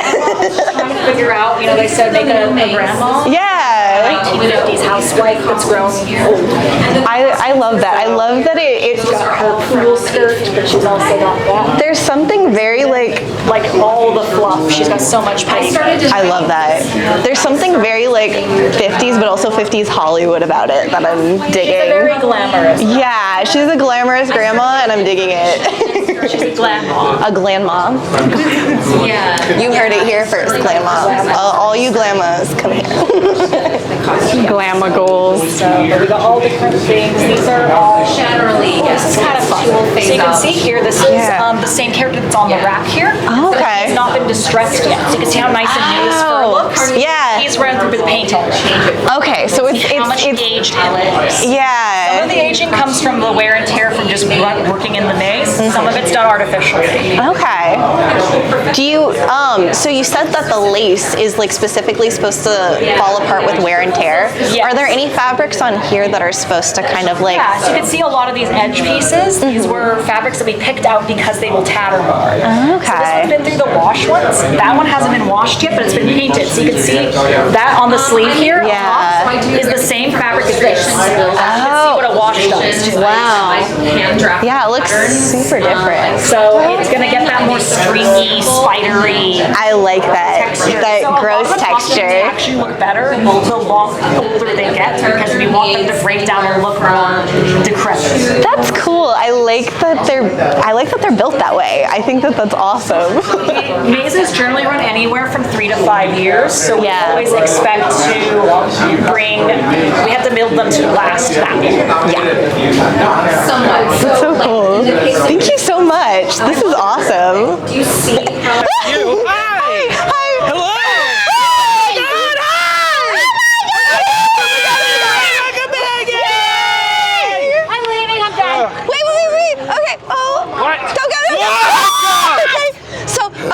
Speaker 15: Trying to figure out, they said make a grandma.
Speaker 1: Yeah. Yeah.
Speaker 15: 1950s housewife that's grown old.
Speaker 1: I love that. I love that it's
Speaker 15: got her poodle skirt, but she's also got that.
Speaker 1: There's something very like
Speaker 15: all the fluff. She's got so much paint.
Speaker 1: I love that. There's something very like 50s, but also 50s Hollywood about it that I'm digging.
Speaker 15: She's very glamorous.
Speaker 1: Yeah, she's a glamorous grandma, and I'm digging it.
Speaker 15: She's a grandma.
Speaker 1: A grandma.
Speaker 14: Yeah.
Speaker 1: You heard it here first, grandma. All you glamas, come here.
Speaker 2: Glamour goals.
Speaker 15: So we got all different things. These are all
Speaker 14: Generally,
Speaker 15: this is kind of fun. So you can see here, this is the same character that's on the rack here.
Speaker 1: Oh, okay.
Speaker 15: He's not been distressed yet. So you can see how nice and new his fur looks.
Speaker 1: Yeah.
Speaker 15: He's run through the paint already.
Speaker 1: Okay, so it's
Speaker 15: how much aged it looks.
Speaker 1: Yeah.
Speaker 15: Some of the aging comes from the wear and tear from just working in the maze. Some of it's done artificially.
Speaker 1: Okay. Do you so you said that the lace is like specifically supposed to fall apart with wear and tear.
Speaker 15: Yes.
Speaker 1: Are there any fabrics on here that are supposed to kind of like
Speaker 15: so you can see a lot of these edge pieces. These were fabrics that we picked out because they will tatter more.
Speaker 1: Okay.
Speaker 15: So this one's been through the wash once. That one hasn't been washed yet, but it's been painted. So you can see that on the sleeve here is the same fabric as this. You can see what a wash does too.
Speaker 1: Wow. Yeah, it looks super different.
Speaker 15: So it's gonna get that more stringy, spidery.
Speaker 1: I like that.
Speaker 15: Texture.
Speaker 1: That
Speaker 15: So a lot
Speaker 1: gross
Speaker 15: of the costumes
Speaker 1: texture.
Speaker 15: actually look better the older they get because we want them to break down and look more decrepit.
Speaker 1: That's cool. I like that they're built that way. I think that that's awesome.
Speaker 15: Mazes generally run anywhere from 3 to 5 years, so we always expect to we have to build them to last that long.
Speaker 1: Yeah. Somewhat. That's so cool. Thank you so much. This is awesome.
Speaker 14: Do you see how
Speaker 1: Hi.
Speaker 4: Hello.
Speaker 13: I'm leaving, I'm done.
Speaker 1: Wait. Okay. Oh.
Speaker 4: What?
Speaker 1: Go.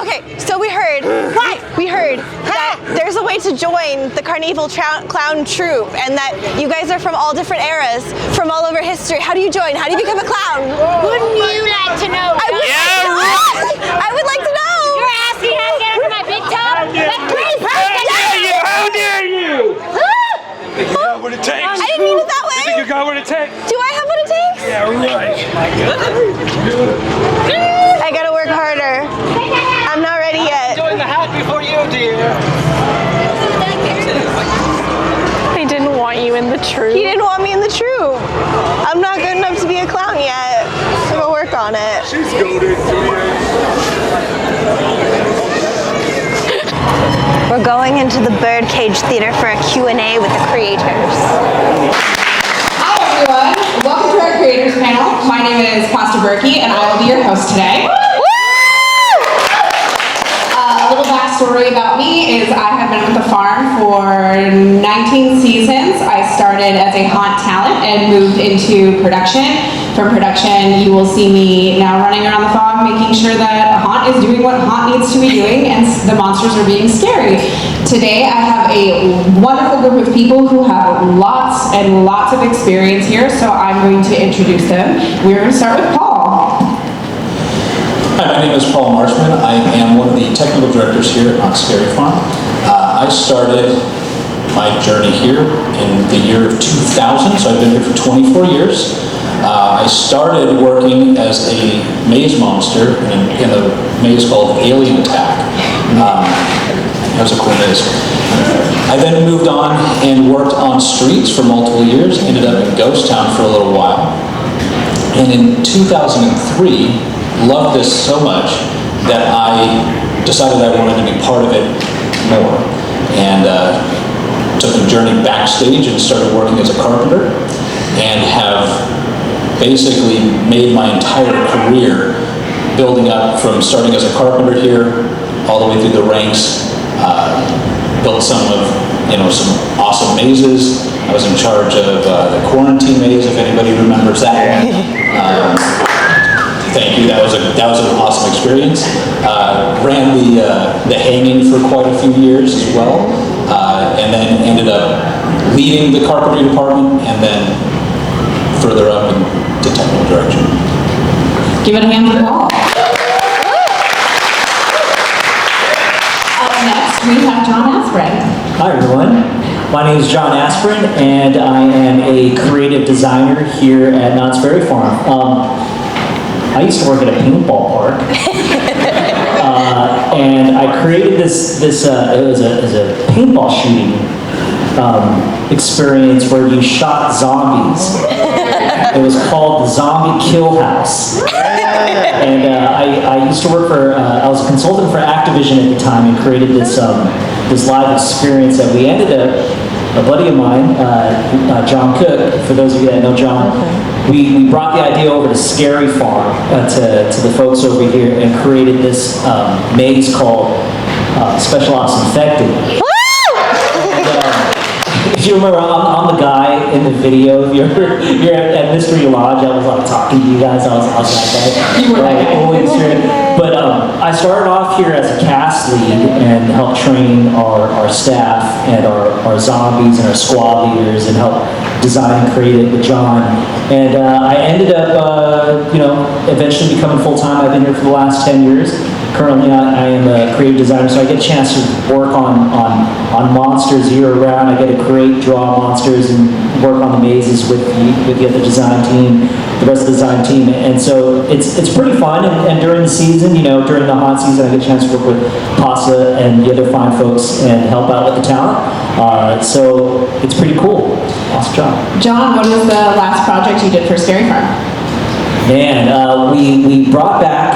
Speaker 1: Okay. So we heard that there's a way to join the Carnival clown troupe, and that you guys are from all different eras, from all over history. How do you join? How do you become a clown?
Speaker 13: Wouldn't you like to know?
Speaker 1: I would like to know.
Speaker 13: You're asking how to get under my big top? But please,
Speaker 4: How dare you? You got what it takes.
Speaker 1: I didn't mean it that way.
Speaker 4: You think you got what it takes?
Speaker 1: Do I have what it takes?
Speaker 4: Yeah, right.
Speaker 1: I gotta work harder. I'm not ready yet.
Speaker 4: Doing the hat before you, dear.
Speaker 2: They didn't want you in the troupe.
Speaker 1: He didn't want me in the troupe. I'm not good enough to be a clown yet. I'm gonna work on it.
Speaker 4: She's goaded to
Speaker 1: We're going into the Birdcage Theater for a Q&A with the creators.
Speaker 16: Hi everyone, welcome to our creators panel. My name is Pasta Berkey and I will be your host today. A little backstory about me is I have been with the farm for 19 seasons. I started as a haunt talent and moved into production. From production, you will see me now running around the fog, making sure that a haunt is doing what haunt needs to be doing and the monsters are being scary. Today, I have a wonderful group of people who have lots and lots of experience here, so I'm going to introduce them. We're going to start with Paul.
Speaker 17: Hi, my name is Paul Marshman. I am one of the technical directors here at Scary Farm. I started my journey here in the year of 2000, so I've been here for 24 years. I started working as a maze monster in a maze called Alien Attack. That was a cool maze. I then moved on and worked on streets for multiple years, ended up in Ghost Town for a little while. And in 2003, loved this so much that I decided I wanted to be part of it more. And took a journey backstage and started working as a carpenter, and have basically made my entire career building up from starting as a carpenter here all the way through the ranks. Built some awesome mazes. I was in charge of the quarantine maze, if anybody remembers that one. Thank you. That was an awesome experience. Ran the hanging for quite a few years as well, and then ended up leading the carpentry department, and then further up into technical direction.
Speaker 16: Give it a hand for Paul. Up next, we have John Asbred.
Speaker 18: Hi everyone. My name is John Aspirin, and I am a creative designer here at Knott's Berry Farm. I used to work at a paintball park, and I created this it was a paintball shooting experience where you shot zombies. It was called the Zombie Kill House. And I used to work for, I was a consultant for ADivergentDream at the time and created this this live experience that we ended up, a buddy of mine, John Cook, for those of you that know John, we brought the idea over to Scary Farm, to the folks over here, and created this maze called Special Ops Infected. If you remember, I'm the guy in the video. You're at Mystery Lodge. I was like talking to you guys. I was that guy. You were that guy. But I started off here as a cast lead and helped train our staff and our zombies and our squad leaders and help design and create it with John. And I ended up, eventually becoming full-time. I've been here for the last 10 years. Currently, I am a creative designer, so I get a chance to work on monsters year-round. I get to create, draw monsters, and work on the mazes with the other design team, the rest of the design team. And so it's pretty fun. And during the season, during the hot season, I get a chance to work with Pasa and the other fine folks and help out with the talent. So it's pretty cool. Awesome job.
Speaker 16: John, what was the last project you did for Scary Farm?
Speaker 18: Man, we brought back,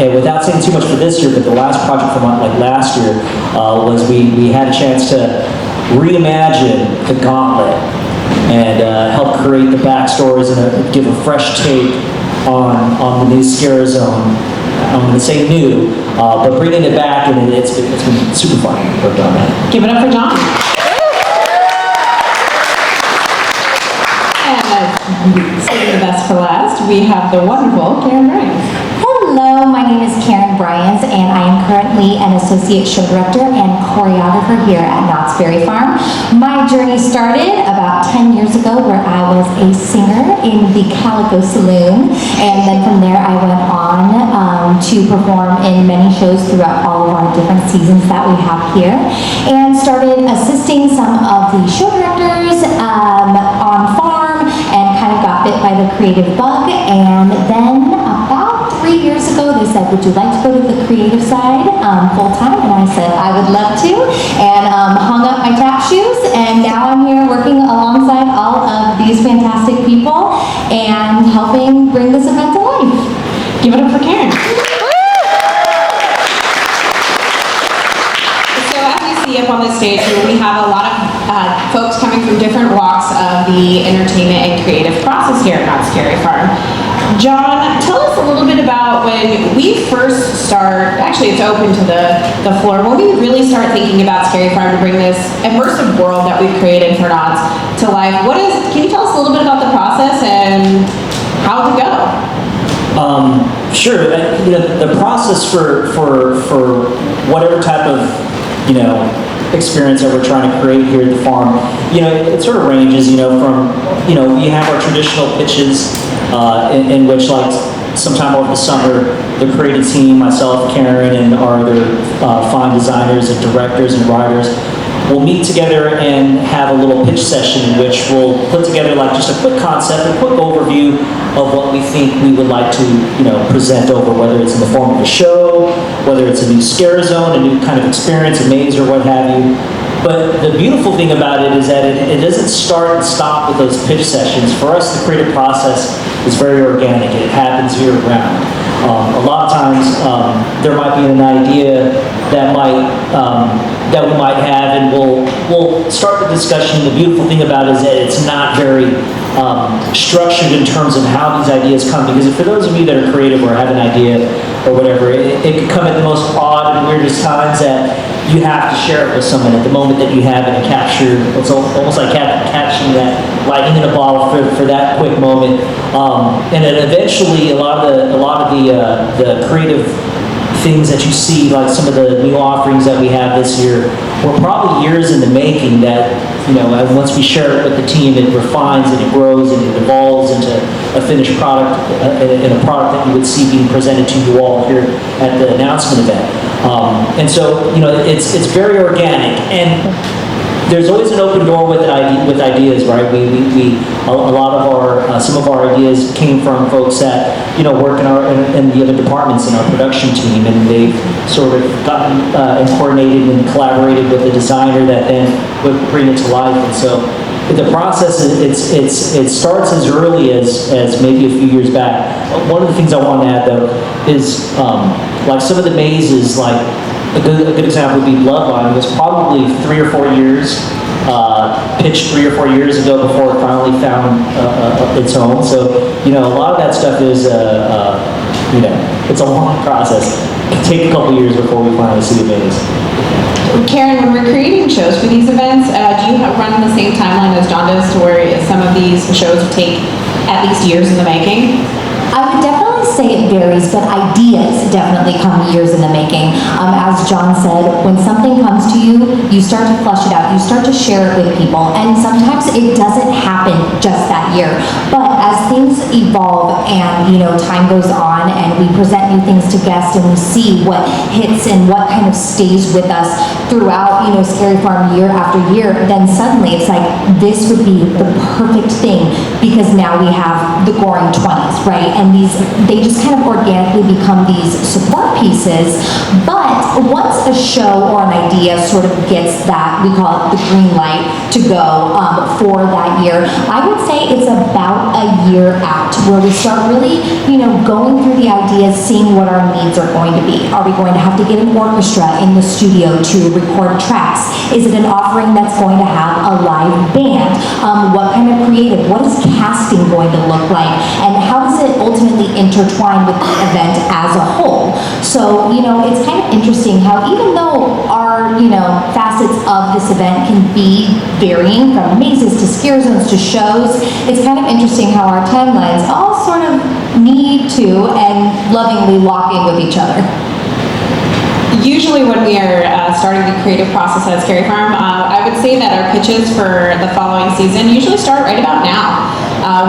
Speaker 18: and without saying too much for this year, but the last project from last year was we had a chance to reimagine the Gauntlet and help create the backstories and give a fresh take on the new Scare Zone. I'm going to say new, but bringing it back, and it's been super fun to work on that.
Speaker 16: Give it up for John. Saving the best for last, we have the wonderful Karen Bryans.
Speaker 19: Hello, my name is Karen Bryans, and I am currently an associate show director and choreographer here at Knott's Berry Farm. My journey started about 10 years ago where I was a singer in the Calico Saloon, and then from there I went on to perform in many shows throughout all of our different seasons that we have here, and started assisting some of the show directors on farm, and kind of got bit by the creative bug. And then about 3 years ago they said, would you like to go to the creative side full time? And I said I would love to, and hung up my tap shoes, and now I'm here working alongside all of these fantastic people and helping bring this event to life.
Speaker 16: Give it up for Karen. So as you see up on the stage, we have a lot of folks coming from different walks of the entertainment and creative process here at Knott's Scary Farm. John, tell us a little bit about when we first start, actually it's open to the floor, when we really start thinking about Scary Farm to bring this immersive world that we've created for Knott's to life. Can you tell us a little bit about the process and how did it go?
Speaker 18: Sure. The process for whatever type of experience that we're trying to create here at the farm, it sort of ranges, from we have our traditional pitches in which, like, sometime over the summer, the creative team, myself, Karen, and our other fine designers and directors and writers will meet together and have a little pitch session in which we'll put together just a quick concept, a quick overview of what we think we would like to, present over, whether it's in the form of a show, whether it's a new Scare Zone, a new kind of experience, a maze, or what have you. But the beautiful thing about it is that it doesn't start and stop with those pitch sessions. For us, the creative process is very organic. It happens year round. A lot of times, there might be an idea that we might have, and we'll start the discussion. The beautiful thing about it is that it's not very structured in terms of how these ideas come. Because for those of you that are creative or have an idea or whatever, it could come at the most odd and weirdest times that you have to share it with someone at the moment that you have it and capture. It's almost like catching that lightning in a bottle for that quick moment. And then eventually, a lot of the creative things that you see, like some of the new offerings that we have this year, were probably years in the making that, once we share it with the team, it refines and it grows and it evolves into a finished product, and a product that you would see being presented to you all here at the announcement event. And so, it's very organic. And there's always an open door with ideas, right? A lot of our some of our ideas came from folks that work in the other departments in our production team, and they've sort of gotten and coordinated and collaborated with the designer that then would bring it to life. And so the process it starts as early as maybe a few years back. One of the things I want to add though is like some of the mazes, like a good example would be Bloodline. It was probably 3 or 4 years, pitched 3 or 4 years ago before it finally found its home. So a lot of that stuff is it's a long process. It can take a couple years before we finally see the maze.
Speaker 16: Karen, when we're creating shows for these events, do you run the same timeline as John does, to where some of these shows take at least years in the making?
Speaker 19: I would definitely say it varies, but ideas definitely come years in the making. As John said, when something comes to you, you start to flesh it out, you start to share it with people, and sometimes it doesn't happen just that year. But as things evolve and time goes on, and we present new things to guests, and we see what hits and what kind of stays with us throughout Scary Farm year after year, then suddenly it's like, this would be the perfect thing, because now we have the goring 20s, right? And they just kind of organically become these support pieces. But once a show or an idea sort of gets that, we call it the green light to go for that year, I would say it's about a year out where we start really, going through the ideas, seeing what our needs are going to be. Are we going to have to get an orchestra in the studio to record tracks? Is it an offering that's going to have a live band? What kind of creative? What is casting going to look like? And how does it ultimately intertwine with the event as a whole? So, it's kind of interesting how even though our, facets of this event can be varying from mazes to scare zones to shows, it's kind of interesting how our timelines all sort of need to and lovingly lock in with each other.
Speaker 16: Usually when we are starting the creative process at Scary Farm, I would say that our pitches for the following season usually start right about now.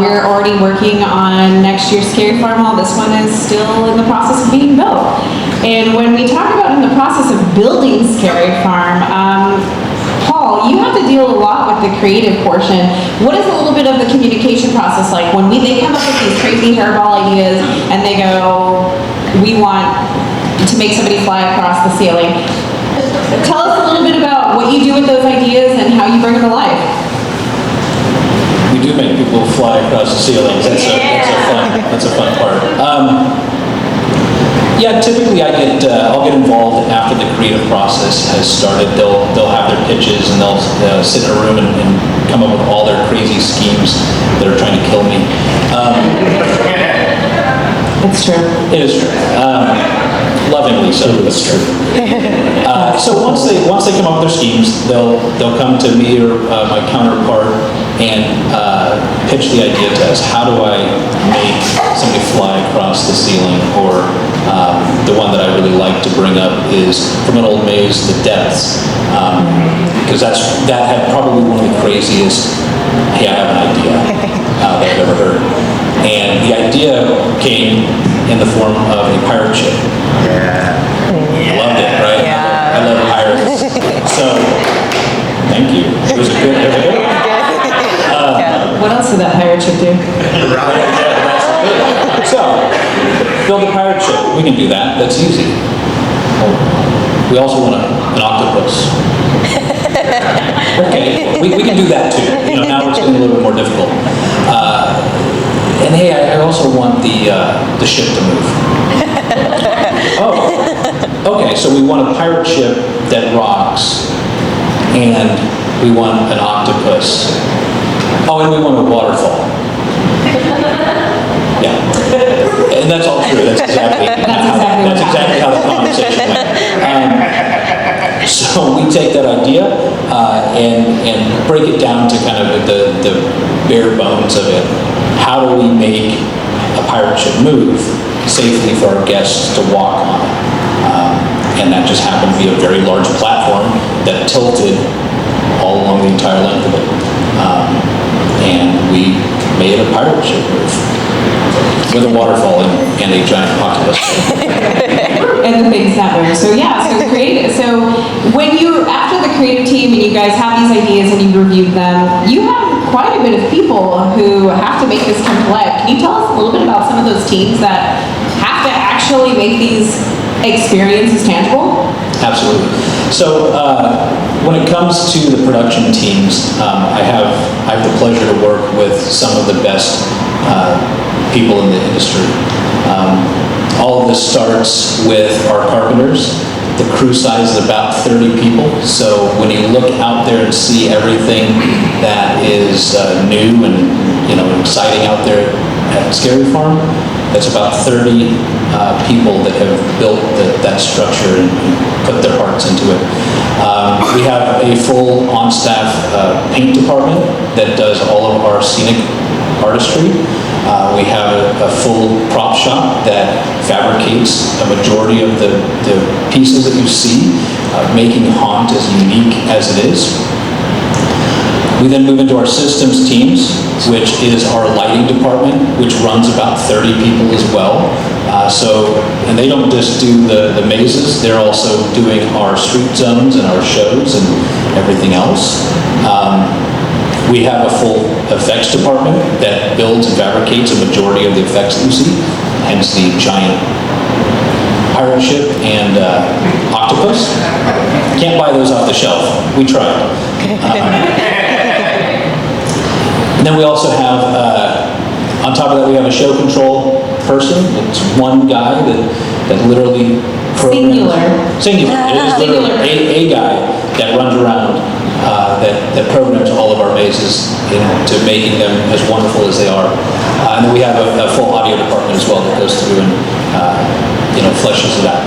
Speaker 16: We're already working on next year's Scary Farm, while this one is still in the process of being built. And when we talk about in the process of building Scary Farm, Paul, you have to deal a lot with the creative portion. What is a little bit of the communication process like when they come up with these crazy hairball ideas and they go, we want to make somebody fly across the ceiling? Tell us a little bit about what you do with those ideas and how you bring them to life.
Speaker 17: We do make people fly across the ceilings. That's a fun part. Yeah, typically I'll get involved after the creative process has started. They'll have their pitches and they'll sit in a room and come up with all their crazy schemes that are trying to kill me.
Speaker 16: It's true.
Speaker 17: It is true. Lovingly so. It's true. So once they come up with their schemes, they'll come to me or my counterpart and pitch the idea to us. How do I make somebody fly across the ceiling? Or the one that I really like to bring up is from an old maze, The Depths, because that had probably one of the craziest, hey, I have an idea that I've ever heard. And the idea came in the form of a pirate ship. Loved it, right? I love pirates. So, thank you. It was a good one.
Speaker 16: What else did that pirate ship do?
Speaker 17: So, build a pirate ship. We can do that. That's easy. We also want an octopus. Okay, we can do that too. Now it's getting a little bit more difficult. And hey, I also want the ship to move. Oh, okay. So we want a pirate ship that rocks, and we want an octopus. Oh, and we want a waterfall. Yeah, and that's all true. That's exactly how the conversation went. So we take that idea and break it down to kind of the bare bones of it. How do we make a pirate ship move safely for our guests to walk on? And that just happened to be a very large platform that tilted all along the entire length of it. And we made a pirate ship move with a waterfall and a giant octopus.
Speaker 16: And the things that move. So yeah, so creative. So after the creative team and you guys have these ideas and you reviewed them, you have quite a bit of people who have to make this come to life. Can you tell us a little bit about some of those teams that have to actually make these experiences tangible?
Speaker 17: Absolutely. So when it comes to the production teams, I have the pleasure to work with some of the best people in the industry. All of this starts with our carpenters. The crew size is about 30 people, so when you look out there and see everything that is new and exciting out there at Scary Farm, that's about 30 people that have built that structure and put their hearts into it. We have a full on-staff paint department that does all of our scenic artistry. We have a full prop shop that fabricates a majority of the pieces that you see, making Haunt as unique as it is. We then move into our systems teams, which is our lighting department, which runs about 30 people as well. And they don't just do the mazes, they're also doing our street zones and our shows and everything else. We have a full effects department that builds and fabricates a majority of the effects that you see, hence the giant pirate ship and octopus. Can't buy those off the shelf. We tried. And then we also have, on top of that, we have a show control person. It's one guy that literally programs. Singular. It is literally a guy that runs around that programs all of our mazes into making them as wonderful as they are. And then we have a full audio department as well that goes through and fleshes it out.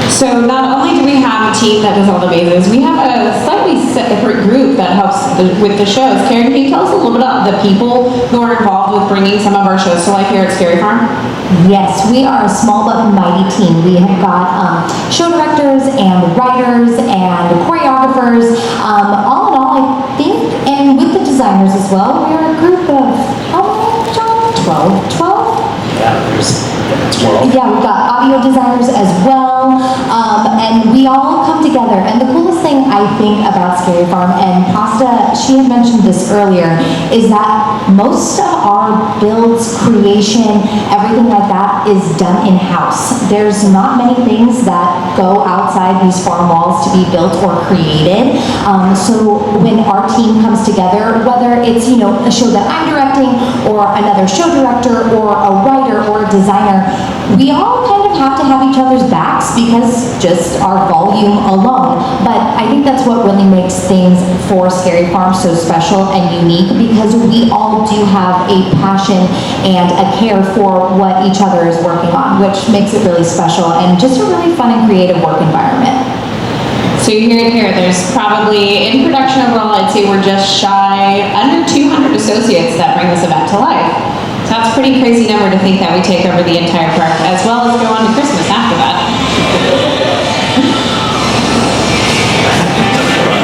Speaker 16: So not only do we have a team that does all the mazes, we have a slightly separate group that helps with the shows. Karen, can you tell us a little bit about the people who are involved with bringing some of our shows to life here at Scary Farm?
Speaker 19: Yes, we are a small but mighty team. We have got show directors and writers and choreographers. All in all, I think, and with the designers as well, we are a group of, how many, John? 12?
Speaker 18: Yeah, there's 12.
Speaker 19: Yeah, we've got audio designers as well, and we all come together. And the coolest thing I think about Scary Farm, and Pasta, she had mentioned this earlier, is that most of our builds, creation, everything like that is done in-house. There's not many things that go outside these farm walls to be built or created. So when our team comes together, whether it's a show that I'm directing, or another show director, or a writer, or a designer, we all kind of have to have each other's backs because just our volume alone. But I think that's what really makes things for Scary Farm so special and unique, because we all do have a passion and a care for what each other is working on, which makes it really special and just a really fun and creative work environment.
Speaker 16: So you hear it here, there's probably, in production overall, I'd say we're just shy under 200 associates that bring this event to life. So that's a pretty crazy number to think that we take over the entire park, as well as go on to Christmas after that.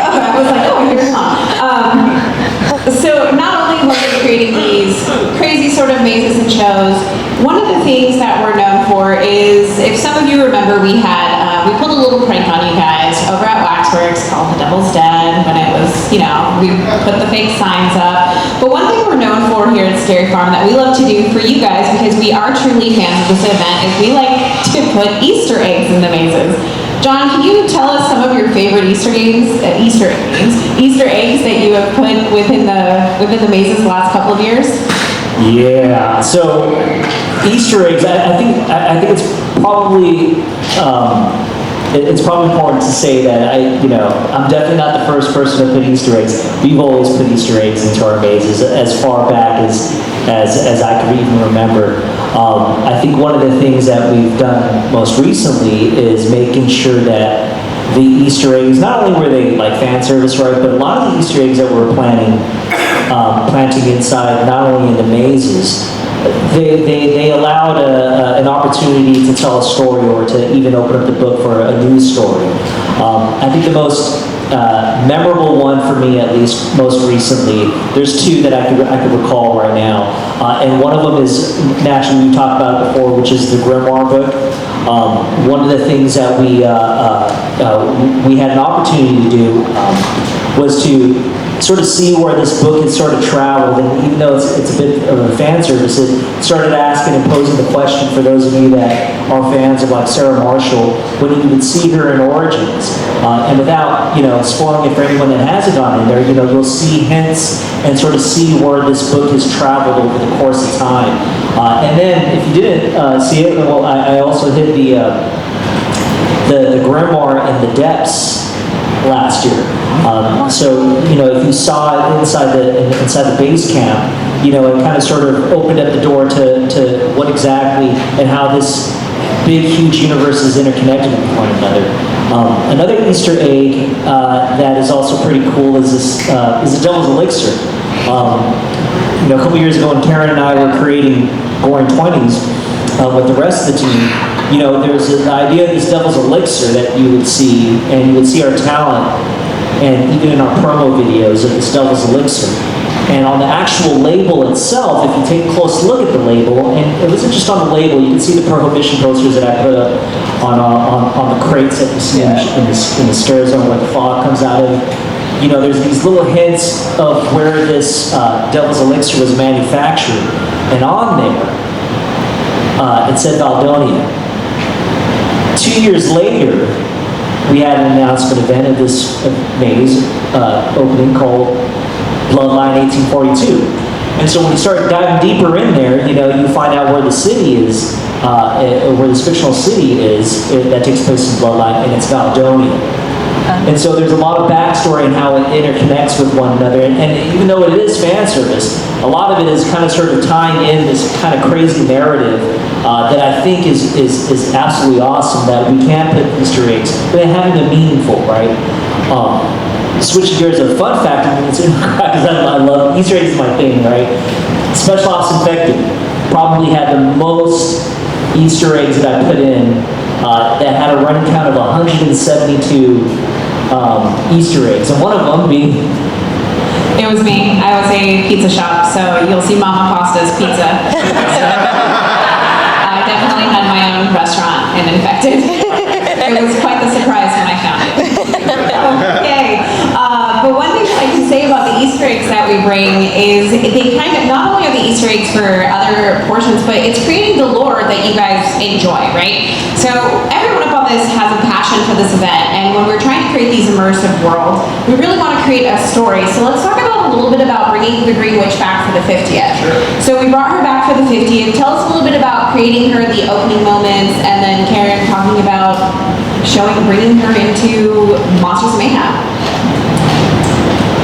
Speaker 16: I was like, oh, here's Knott. So not only were we creating these crazy sort of mazes and shows, one of the things that we're known for is, if some of you remember, we pulled a little prank on you guys over at Waxworks called The Devil's Den, when it was, we put the fake signs up. But one thing we're known for here at Scary Farm that we love to do for you guys, because we are truly fans of this event, is we like to put Easter eggs in the mazes. John, can you tell us some of your favorite Easter eggs that you have put within the mazes the last couple of years?
Speaker 18: Yeah. So Easter eggs, I think it's probably it's probably important to say that I'm definitely not the first person to put Easter eggs. We've always put Easter eggs into our mazes as far back as I can even remember. I think one of the things that we've done most recently is making sure that the Easter eggs, not only were they like fan service, right, but a lot of the Easter eggs that we're planting inside, not only in the mazes, they allowed an opportunity to tell a story or to even open up the book for a news story. I think the most memorable one for me, at least most recently, there's two that I could recall right now, and one of them is naturally we talked about it before, which is the Grimoire book. One of the things that we had an opportunity to do was to sort of see where this book had sort of traveled, and even though it's a bit of a fan service, it started asking and posing the question for those of you that are fans of like Sarah Marshall, when you would see her in Origins, and without spoiling it for anyone that hasn't gone in there, you'll see hints and sort of see where this book has traveled over the course of time. And then if you didn't see it, well, I also hit the Grimoire in the Depths last year. So if you saw it inside the base camp, it kind of sort of opened up the door to what exactly and how this big, huge universe is interconnected with one another. Another Easter egg that is also pretty cool is the Devil's Elixir. A couple years ago when Karen and I were creating Goring 20s with the rest of the team, there's the idea of this Devil's Elixir that you would see, and you would see our talent, and even in our promo videos of this Devil's Elixir. And on the actual label itself, if you take a close look at the label, and it wasn't just on the label, you can see the Prohibition posters that I put up on the crates that you see in the scare zone where the fog comes out of. There's these little hints of where this Devil's Elixir was manufactured, and on there, it said Valdonia. 2 years later, we had an announcement event of this maze opening called Bloodline 1842. And so when you start diving deeper in there, you find out where the city is, where this fictional city is that takes place in Bloodline, and it's Valdonia. And so there's a lot of backstory and how it interconnects with one another. And even though it is fan service, a lot of it is kind of sort of tying in this kind of crazy narrative that I think is absolutely awesome, that we can put Easter eggs, but having them meaningful, right? Switching gears, a fun fact, because I love Easter eggs is my thing, right? Special Ops Infected probably had the most Easter eggs that I put in that had a running count of 172 Easter eggs, and one of them being...
Speaker 16: It was me. I was a pizza shop, so you'll see Mama Pasta's Pizza. I definitely had my own restaurant in Infected. It was quite the surprise when I found it. Okay. But one thing I can say about the Easter eggs that we bring is they kind of, not only are the Easter eggs for other portions, but it's creating the lore that you guys enjoy, right? So everyone up on this has a passion for this event, and when we're trying to create these immersive worlds, we really want to create a story. So let's talk about a little bit about bringing the Green Witch back for the 50th. So we brought her back for the 50th. Tell us a little bit about creating her, the opening moments, and then Karen talking about bringing her into Monsters of Mayhem.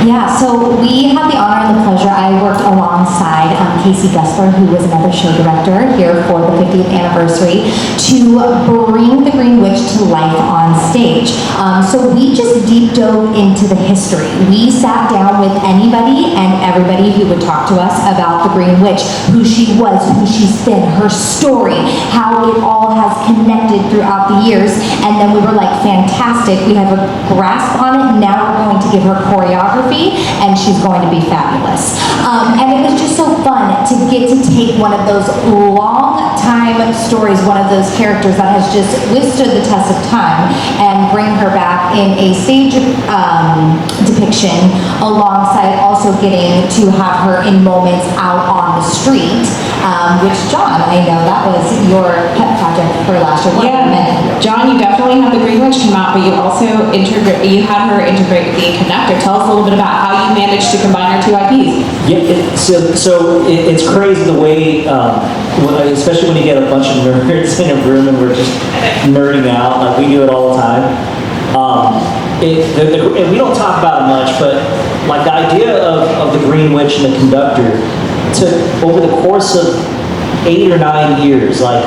Speaker 19: Yeah, so we had the honor and the pleasure. I worked alongside Casey Gusler, who was another show director here for the 50th anniversary, to bring the Green Witch to life on stage. So we just deep dove into the history. We sat down with anybody and everybody who would talk to us about the Green Witch, who she was, who she's been, her story, how it all has connected throughout the years. And then we were like, fantastic, we have a grasp on it. Now we're going to give her choreography, and she's going to be fabulous. And it was just so fun to get to take one of those long time stories, one of those characters that has just withstood the test of time, and bring her back in a stage depiction, alongside also getting to have her in moments out on the street, which, John, I know that was your pet project for last year.
Speaker 16: Yeah, John, you definitely had the Green Witch come out, but you also had her integrate with the Conductor. Tell us a little bit about how you managed to combine our two IPs.
Speaker 18: Yeah, so it's crazy the way, especially when you get a bunch of nerds in a room and we're just nerding out, like we do it all the time. And we don't talk about it much, but like the idea of the Green Witch and the Conductor took over the course of 8 or 9 years, like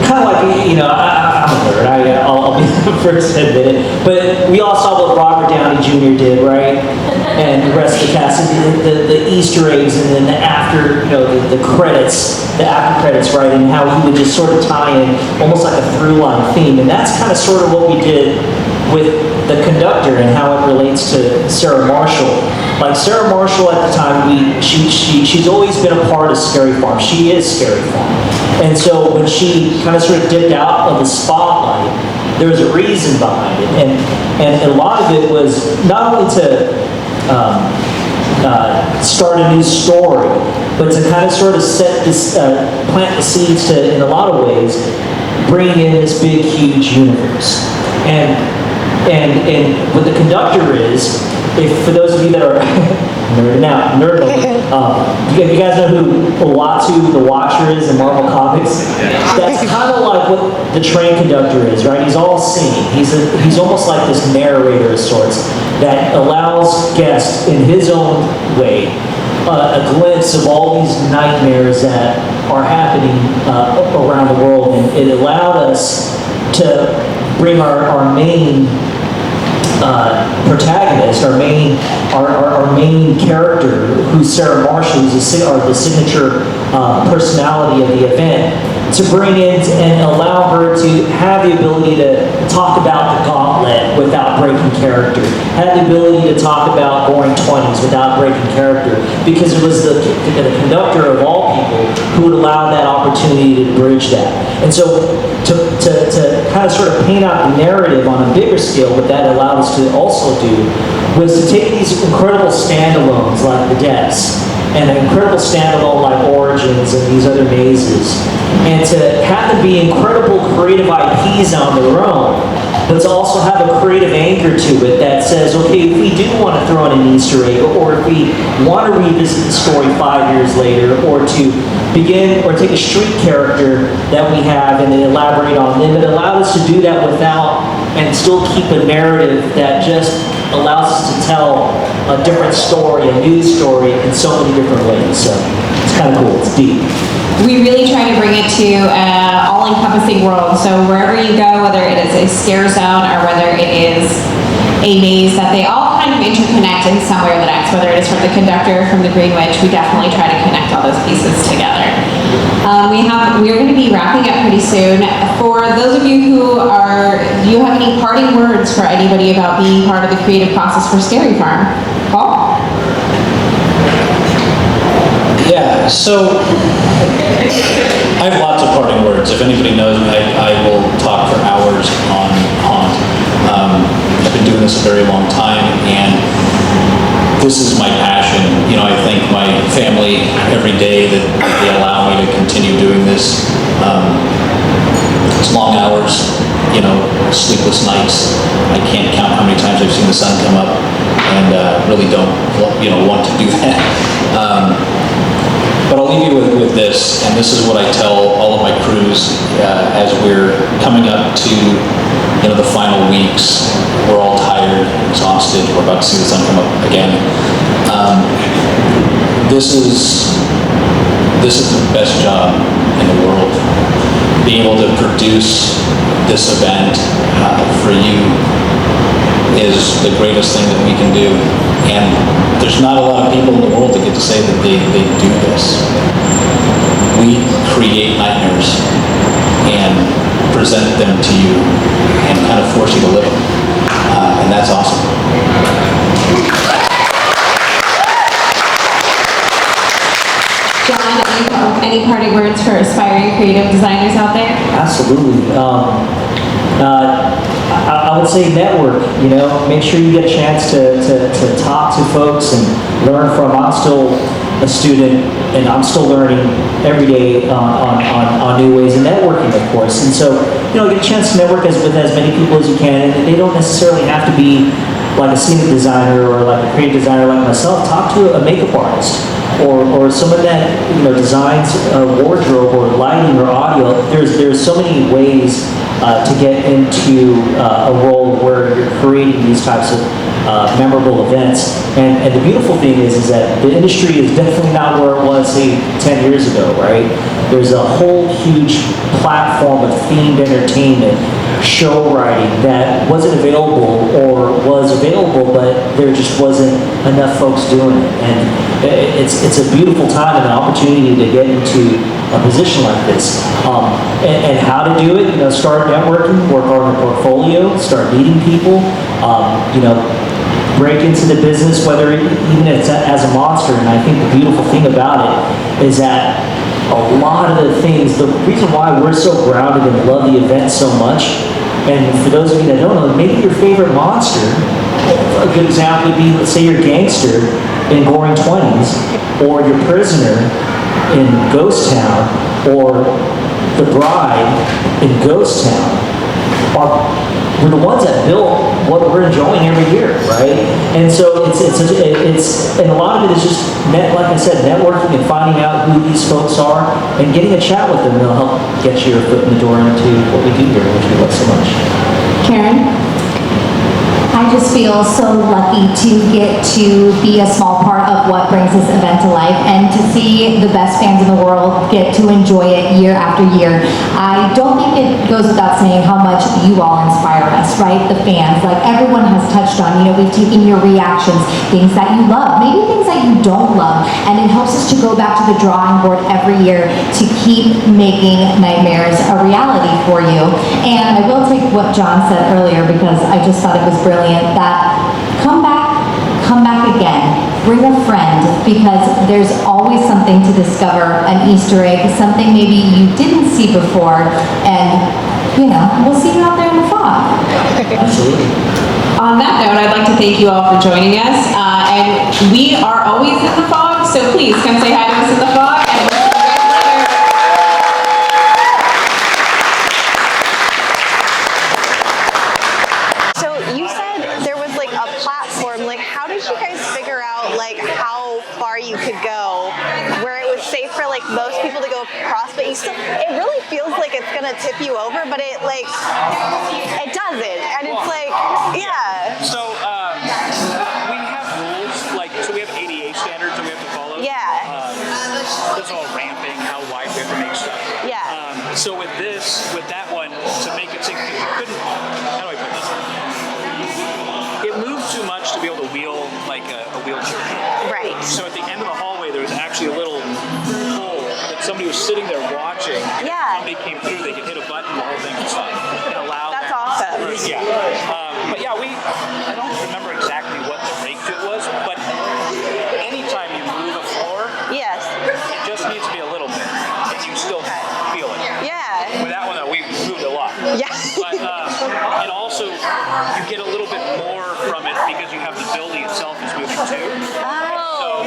Speaker 18: kind of like, I'm a nerd, I'll be the first to admit it, but we all saw what Robert Downey Jr. did, right? And the rest of the cast, and the Easter eggs, and then the after, the credits, the after credits, right? And how he would just sort of tie in almost like a through line theme. And that's kind of sort of what we did with the conductor and how it relates to Sarah Marshall. Like Sarah Marshall at the time, she's always been a part of Scary Farm. She is Scary Farm. And so when she kind of sort of dipped out of the spotlight, there was a reason behind it. And a lot of it was not only to start a new story, but to kind of sort of set this, plant the seeds to, in a lot of ways, bring in this big, huge universe. And what the conductor is, if for those of you that are nerding out, you guys know who Uatu the Watcher is in Marvel Comics? That's kind of like what the train conductor is, right? He's all seeing. He's almost like this narrator of sorts that allows guests in his own way a glimpse of all these nightmares that are happening around the world. And it allowed us to bring our main protagonist, our main character, who's Sarah Marshall, who's the signature personality of the event, to bring in and allow her to have the ability to talk about the gauntlet without breaking character, have the ability to talk about Roaring Twenties without breaking character, because it was the conductor of all people who would allow that opportunity to bridge that. And so to kind of sort of paint out the narrative on a bigger scale, what that allowed us to also do was to take these incredible standalones like The Depths, and an incredible standalone like Origins and these other mazes, and to have them be incredible creative IPs on their own, but to also have a creative anchor to it that says, okay, if we do want to throw in an Easter egg, or if we want to revisit the story 5 years later, or to begin or take a street character that we have and then elaborate on them, it allowed us to do that without, and still keep a narrative that just allows us to tell a different story, a new story in so many different ways. So it's kind of cool, it's deep.
Speaker 16: We really try to bring it to an all-encompassing world. So wherever you go, whether it is a scare zone or whether it is a maze, that they all kind of interconnect in some way or the next. Whether it is from the conductor, from the Green Witch, we definitely try to connect all those pieces together. We're going to be wrapping up pretty soon. For those of you who are, do you have any parting words for anybody about being part of the creative process for Scary Farm? Paul?
Speaker 17: Yeah, so I have lots of parting words. If anybody knows me, I will talk for hours on Haunt. I've been doing this a very long time, and this is my passion. You know, I thank my family every day that they allow me to continue doing this. It's long hours, you know, sleepless nights. I can't count how many times I've seen the sun come up, and really don't, you know, want to do that. But I'll leave you with this, and this is what I tell all of my crews as we're coming up to, you know, the final weeks. We're all tired, exhausted. We're about to see the sun come up again. This is the best job in the world. Being able to produce this event for you is the greatest thing that we can do. And there's not a lot of people in the world that get to say that they do this. We create nightmares and present them to you and kind of force you to live them. And that's awesome.
Speaker 16: John, any parting words for aspiring creative designers out there?
Speaker 18: Absolutely. I would say network, you know, make sure you get a chance to talk to folks and learn from. I'm still a student and I'm still learning every day on new ways of networking, of course. And so, you know, get a chance to network with as many people as you can, and they don't necessarily have to be like a scenic designer or like a creative designer like myself. Talk to a makeup artist or someone that, you know, designs a wardrobe or lighting or audio. There's so many ways to get into a role where you're creating these types of memorable events. And the beautiful thing is that the industry is definitely not where it was, say, 10 years ago, right? There's a whole huge platform of themed entertainment, show writing that wasn't available or was available, but there just wasn't enough folks doing it. And it's a beautiful time and an opportunity to get into a position like this. And how to do it, start networking, work on your portfolio, start meeting people, break into the business, whether even it's as a monster. And I think the beautiful thing about it is that a lot of the things, the reason why we're so grounded and love the event so much, and for those of you that don't know, maybe your favorite monster, a good example would be, let's say your gangster in Goring 20s, or your prisoner in Ghost Town, or the bride in Ghost Town. We're the ones that built what we're enjoying every year, right? And so it's and a lot of it is just, like I said, networking and finding out who these folks are and getting a chat with them. They'll help get your foot in the door into what we do here, which we love so much.
Speaker 19: Karen? I just feel so lucky to get to be a small part of what brings this event to life and to see the best fans in the world get to enjoy it year after year. I don't think it goes without saying how much you all inspire us, right? The fans, like everyone has touched on, we've taken your reactions, things that you love, maybe things that you don't love, and it helps us to go back to the drawing board every year to keep making nightmares a reality for you. And I will take what John said earlier because I just thought it was brilliant, that come back again, bring a friend, because there's always something to discover, an Easter egg, something maybe you didn't see before, and we'll see you out there in the fog.
Speaker 18: Absolutely.
Speaker 16: On that note, I'd like to thank you all for joining us, and we are always in the fog, so please come say hi to us in the fog. And we'll see you guys later.
Speaker 1: So you said there was like a platform. Like, how did you guys figure out like how far you could go, where it was safe for like most people to go across, but it really feels like it's gonna tip you over, but it doesn't, and it's like, yeah.
Speaker 20: So we have rules, so we have ADA standards that we have to follow.
Speaker 1: Yeah.
Speaker 20: That's all ramping, how wide we have to make stuff.
Speaker 1: Yeah.
Speaker 20: So with that one, to make it safe, you couldn't, how do I put this? It moved too much to be able to wheel like a wheelchair.
Speaker 1: Right.
Speaker 20: So at the end of the hallway, there was actually a little hole that somebody was sitting there watching. And if somebody came through, they could hit a button, the whole thing would stop. And allow
Speaker 1: That's awesome.
Speaker 20: Yeah. But yeah, I don't remember exactly what the rate to it was, but anytime you move a floor,
Speaker 1: yes,
Speaker 20: it just needs to be a little bit, and you still feel it.
Speaker 1: Yeah.
Speaker 20: With that one, though, we moved a lot.
Speaker 1: Yeah.
Speaker 20: But and also, you get a little bit more from it because you have the building itself is moving too.
Speaker 1: Oh.
Speaker 20: So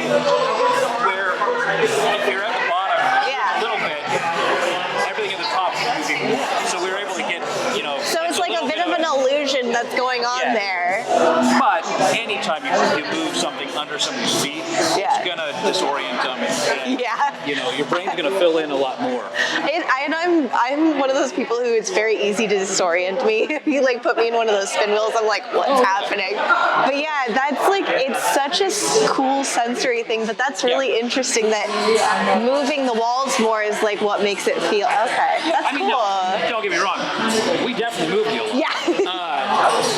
Speaker 20: if you're at the bottom, a little bit, everything at the top is moving. So we were able to get,
Speaker 1: So it's like a bit of an illusion that's going on there.
Speaker 20: But anytime you move something under somebody's feet, it's gonna disorient them. And, your brain's gonna fill in a lot more.
Speaker 1: I'm one of those people who it's very easy to disorient me. If you like put me in one of those spin wheels, I'm like, what's happening? But yeah, that's like, it's such a cool sensory thing, but that's really interesting that moving the walls more is like what makes it feel, okay, that's cool.
Speaker 20: Don't get me wrong, we definitely moved you.
Speaker 1: Yeah.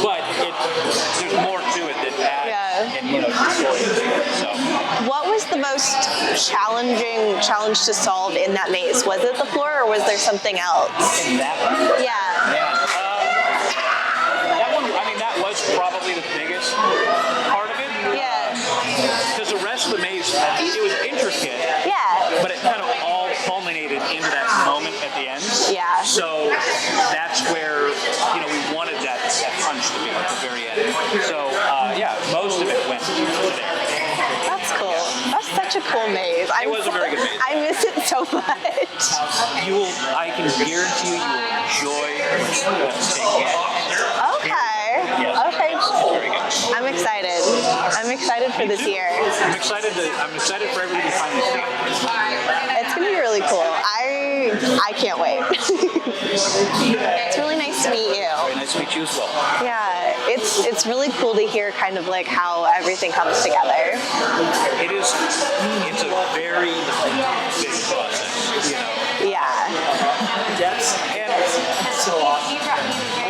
Speaker 20: But there's more to it that adds and disorients you. So.
Speaker 1: What was the most challenging challenge to solve in that maze? Was it the floor or was there something else?
Speaker 20: In that one?
Speaker 1: Yeah.
Speaker 20: That one, that was probably the biggest part of it.
Speaker 1: Yeah.
Speaker 20: Because the rest of the maze, it was intricate.
Speaker 1: Yeah.
Speaker 20: But it kind of all culminated into that moment at the end.
Speaker 1: Yeah.
Speaker 20: So that's where, we wanted that punch to be at the very end. So, most of it went to there.
Speaker 1: That's cool. That's such a cool maze.
Speaker 20: It was a very good maze.
Speaker 1: I miss it so much.
Speaker 20: I can guarantee you will enjoy what's taking place.
Speaker 1: Okay.
Speaker 20: Yes.
Speaker 1: Okay.
Speaker 20: Very good.
Speaker 1: I'm excited. I'm excited for this year.
Speaker 20: I'm excited for everybody to finally see it.
Speaker 1: It's gonna be really cool. I can't wait. It's really nice to meet you.
Speaker 20: Very nice to meet you as well.
Speaker 1: Yeah, it's really cool to hear kind of like how everything comes together.
Speaker 20: It's a very big process,
Speaker 1: Yeah.
Speaker 20: Yes, and a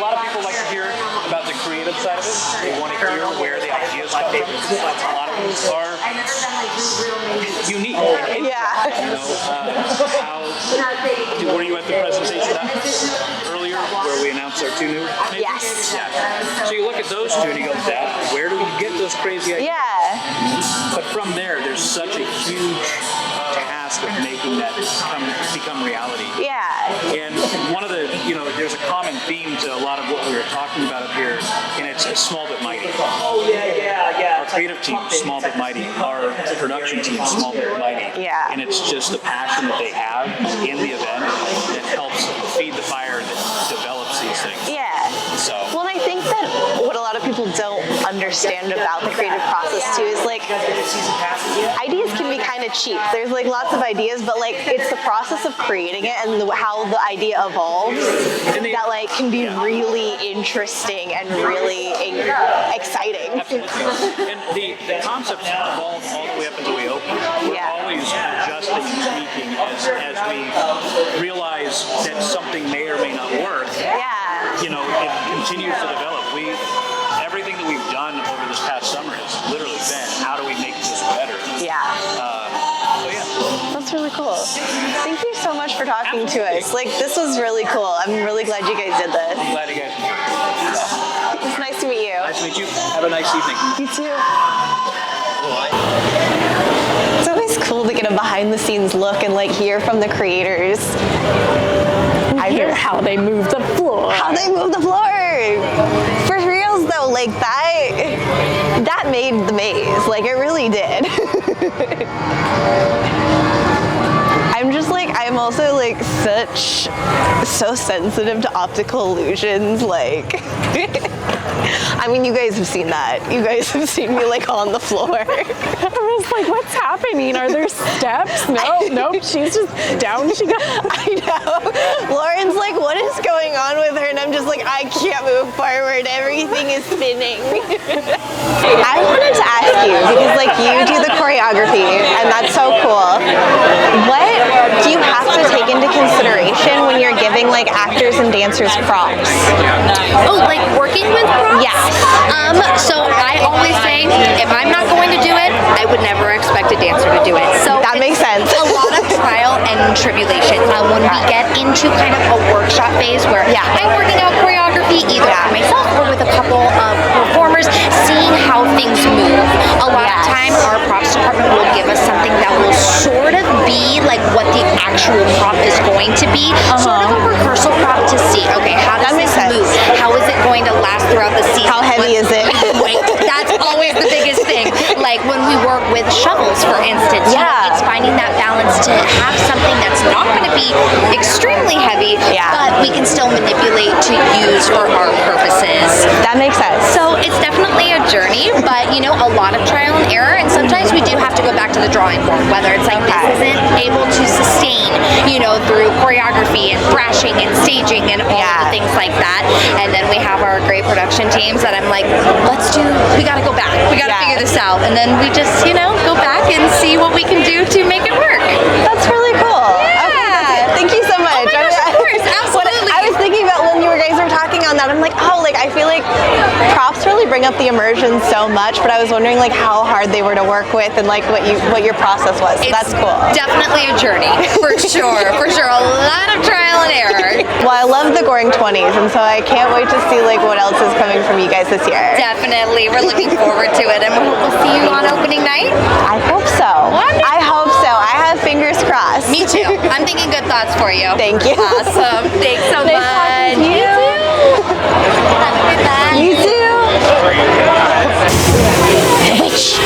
Speaker 20: lot of people like to hear about the creative side of it. They want to hear where the ideas come from. A lot of them are unique.
Speaker 1: Yeah.
Speaker 20: Were you at the presentation earlier where we announced our 2 new neighbors?
Speaker 1: Yes.
Speaker 20: Yeah. So you look at those 2 and you go, where do we get those crazy ideas?
Speaker 1: Yeah.
Speaker 20: But from there, there's such a huge task of making that become reality.
Speaker 1: Yeah.
Speaker 20: And one of the, there's a common theme to a lot of what we were talking about up here, and it's small but mighty.
Speaker 15: Oh, yeah.
Speaker 20: Our creative team, small but mighty. Our production team, small but mighty.
Speaker 1: Yeah.
Speaker 20: And it's just the passion that they have in the event that helps feed the fire that develops these things.
Speaker 1: Yeah.
Speaker 20: So.
Speaker 1: Well, and I think that what a lot of people don't understand about the creative process too is like ideas can be kind of cheap. There's like lots of ideas, but like it's the process of creating it and how the idea evolves that like can be really interesting and really exciting.
Speaker 20: Absolutely. And the concepts evolve all the way up until we open. We're always adjusting and tweaking as we realize that something may or may not work.
Speaker 1: Yeah.
Speaker 20: It continues to develop. Everything that we've done over this past summer has literally been, how do we make this better?
Speaker 1: Yeah. That's really cool. Thank you so much for talking to us. Like, this was really cool. I'm really glad you guys did this.
Speaker 20: I'm glad you guys enjoyed it.
Speaker 1: It's nice to meet you.
Speaker 20: Nice to meet you. Have a nice evening.
Speaker 1: You too. It's always cool to get a behind the scenes look and like hear from the creators.
Speaker 2: I hear how they move the floor.
Speaker 1: How they move the floor. For reals though, like that made the maze. Like it really did. I'm also like so sensitive to optical illusions. Like, I mean, you guys have seen that. You guys have seen me like on the floor.
Speaker 2: I was like, what's happening? Are there steps? No, nope. She's just down she goes.
Speaker 1: I know. Lauren's like, what is going on with her? And I'm just like, I can't move forward. Everything is spinning. I wanted to ask you, because like you do the choreography, and that's so cool. What do you have to take into consideration when you're giving like actors and dancers props?
Speaker 21: Oh, like working with props?
Speaker 1: Yes.
Speaker 21: So I always say, if I'm not going to do it, I would never expect a dancer to do it. So
Speaker 1: that makes sense.
Speaker 21: A lot of trial and tribulation. When we get into kind of a workshop phase where I'm working out choreography either for myself or with a couple of performers, seeing how things move. A lot of time our props department will give us something that will sort of be like what the actual prop is going to be. Sort of a rehearsal prop to see, okay, how does this move? How is it going to last throughout the season?
Speaker 1: How heavy is it?
Speaker 21: That's always the biggest thing. Like when we work with shovels, for instance, you know, it's finding that balance to have something that's not going to be extremely heavy, but we can still manipulate to use for our purposes.
Speaker 1: That makes sense.
Speaker 21: So it's definitely a journey, but you know, a lot of trial and error, and sometimes we do have to go back to the drawing board, whether it's like this isn't able to sustain, you know, through choreography and thrashing and staging and all of the things like that. And then we have our great production teams that I'm like, we gotta go back. We gotta figure this out. And then we just, you know, go back and see what we can do to make it work.
Speaker 1: That's really cool.
Speaker 21: Yeah.
Speaker 1: Okay, thank you so much.
Speaker 21: Oh my gosh, of course, absolutely.
Speaker 1: I was thinking about when you guys were talking on that, I'm like, oh, like I feel like props really bring up the immersion so much, but I was wondering like how hard they were to work with and like what your process was. So that's cool.
Speaker 21: Definitely a journey, for sure. For sure, a lot of trial and error.
Speaker 1: Well, I love the Goring 20s, and so I can't wait to see like what else is coming from you guys this year.
Speaker 21: Definitely, we're looking forward to it, and we'll see you on opening night.
Speaker 1: I hope so.
Speaker 21: Wonderful.
Speaker 1: I hope so. I have fingers crossed.
Speaker 21: Me too. I'm thinking good thoughts for you.
Speaker 1: Thank you.
Speaker 21: Awesome. Thanks so much.
Speaker 1: You too.
Speaker 21: Have a good night.
Speaker 1: You too.
Speaker 21: The witch.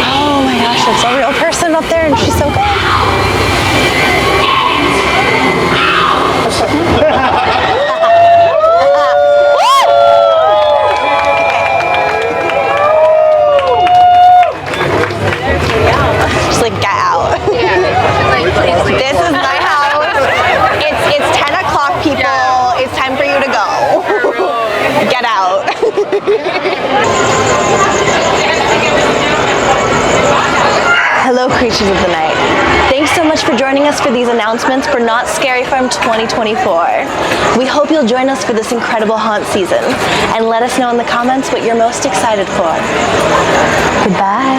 Speaker 1: Oh my gosh, it's a real person up there, and she's so good. Just like get out. This is my house. It's 10 o'clock, people. It's time for you to go. Get out. Hello, creature of the night. Thanks so much for joining us for these announcements for Knott Scary Farm 2024. We hope you'll join us for this incredible haunt season, and let us know in the comments what you're most excited for. Goodbye.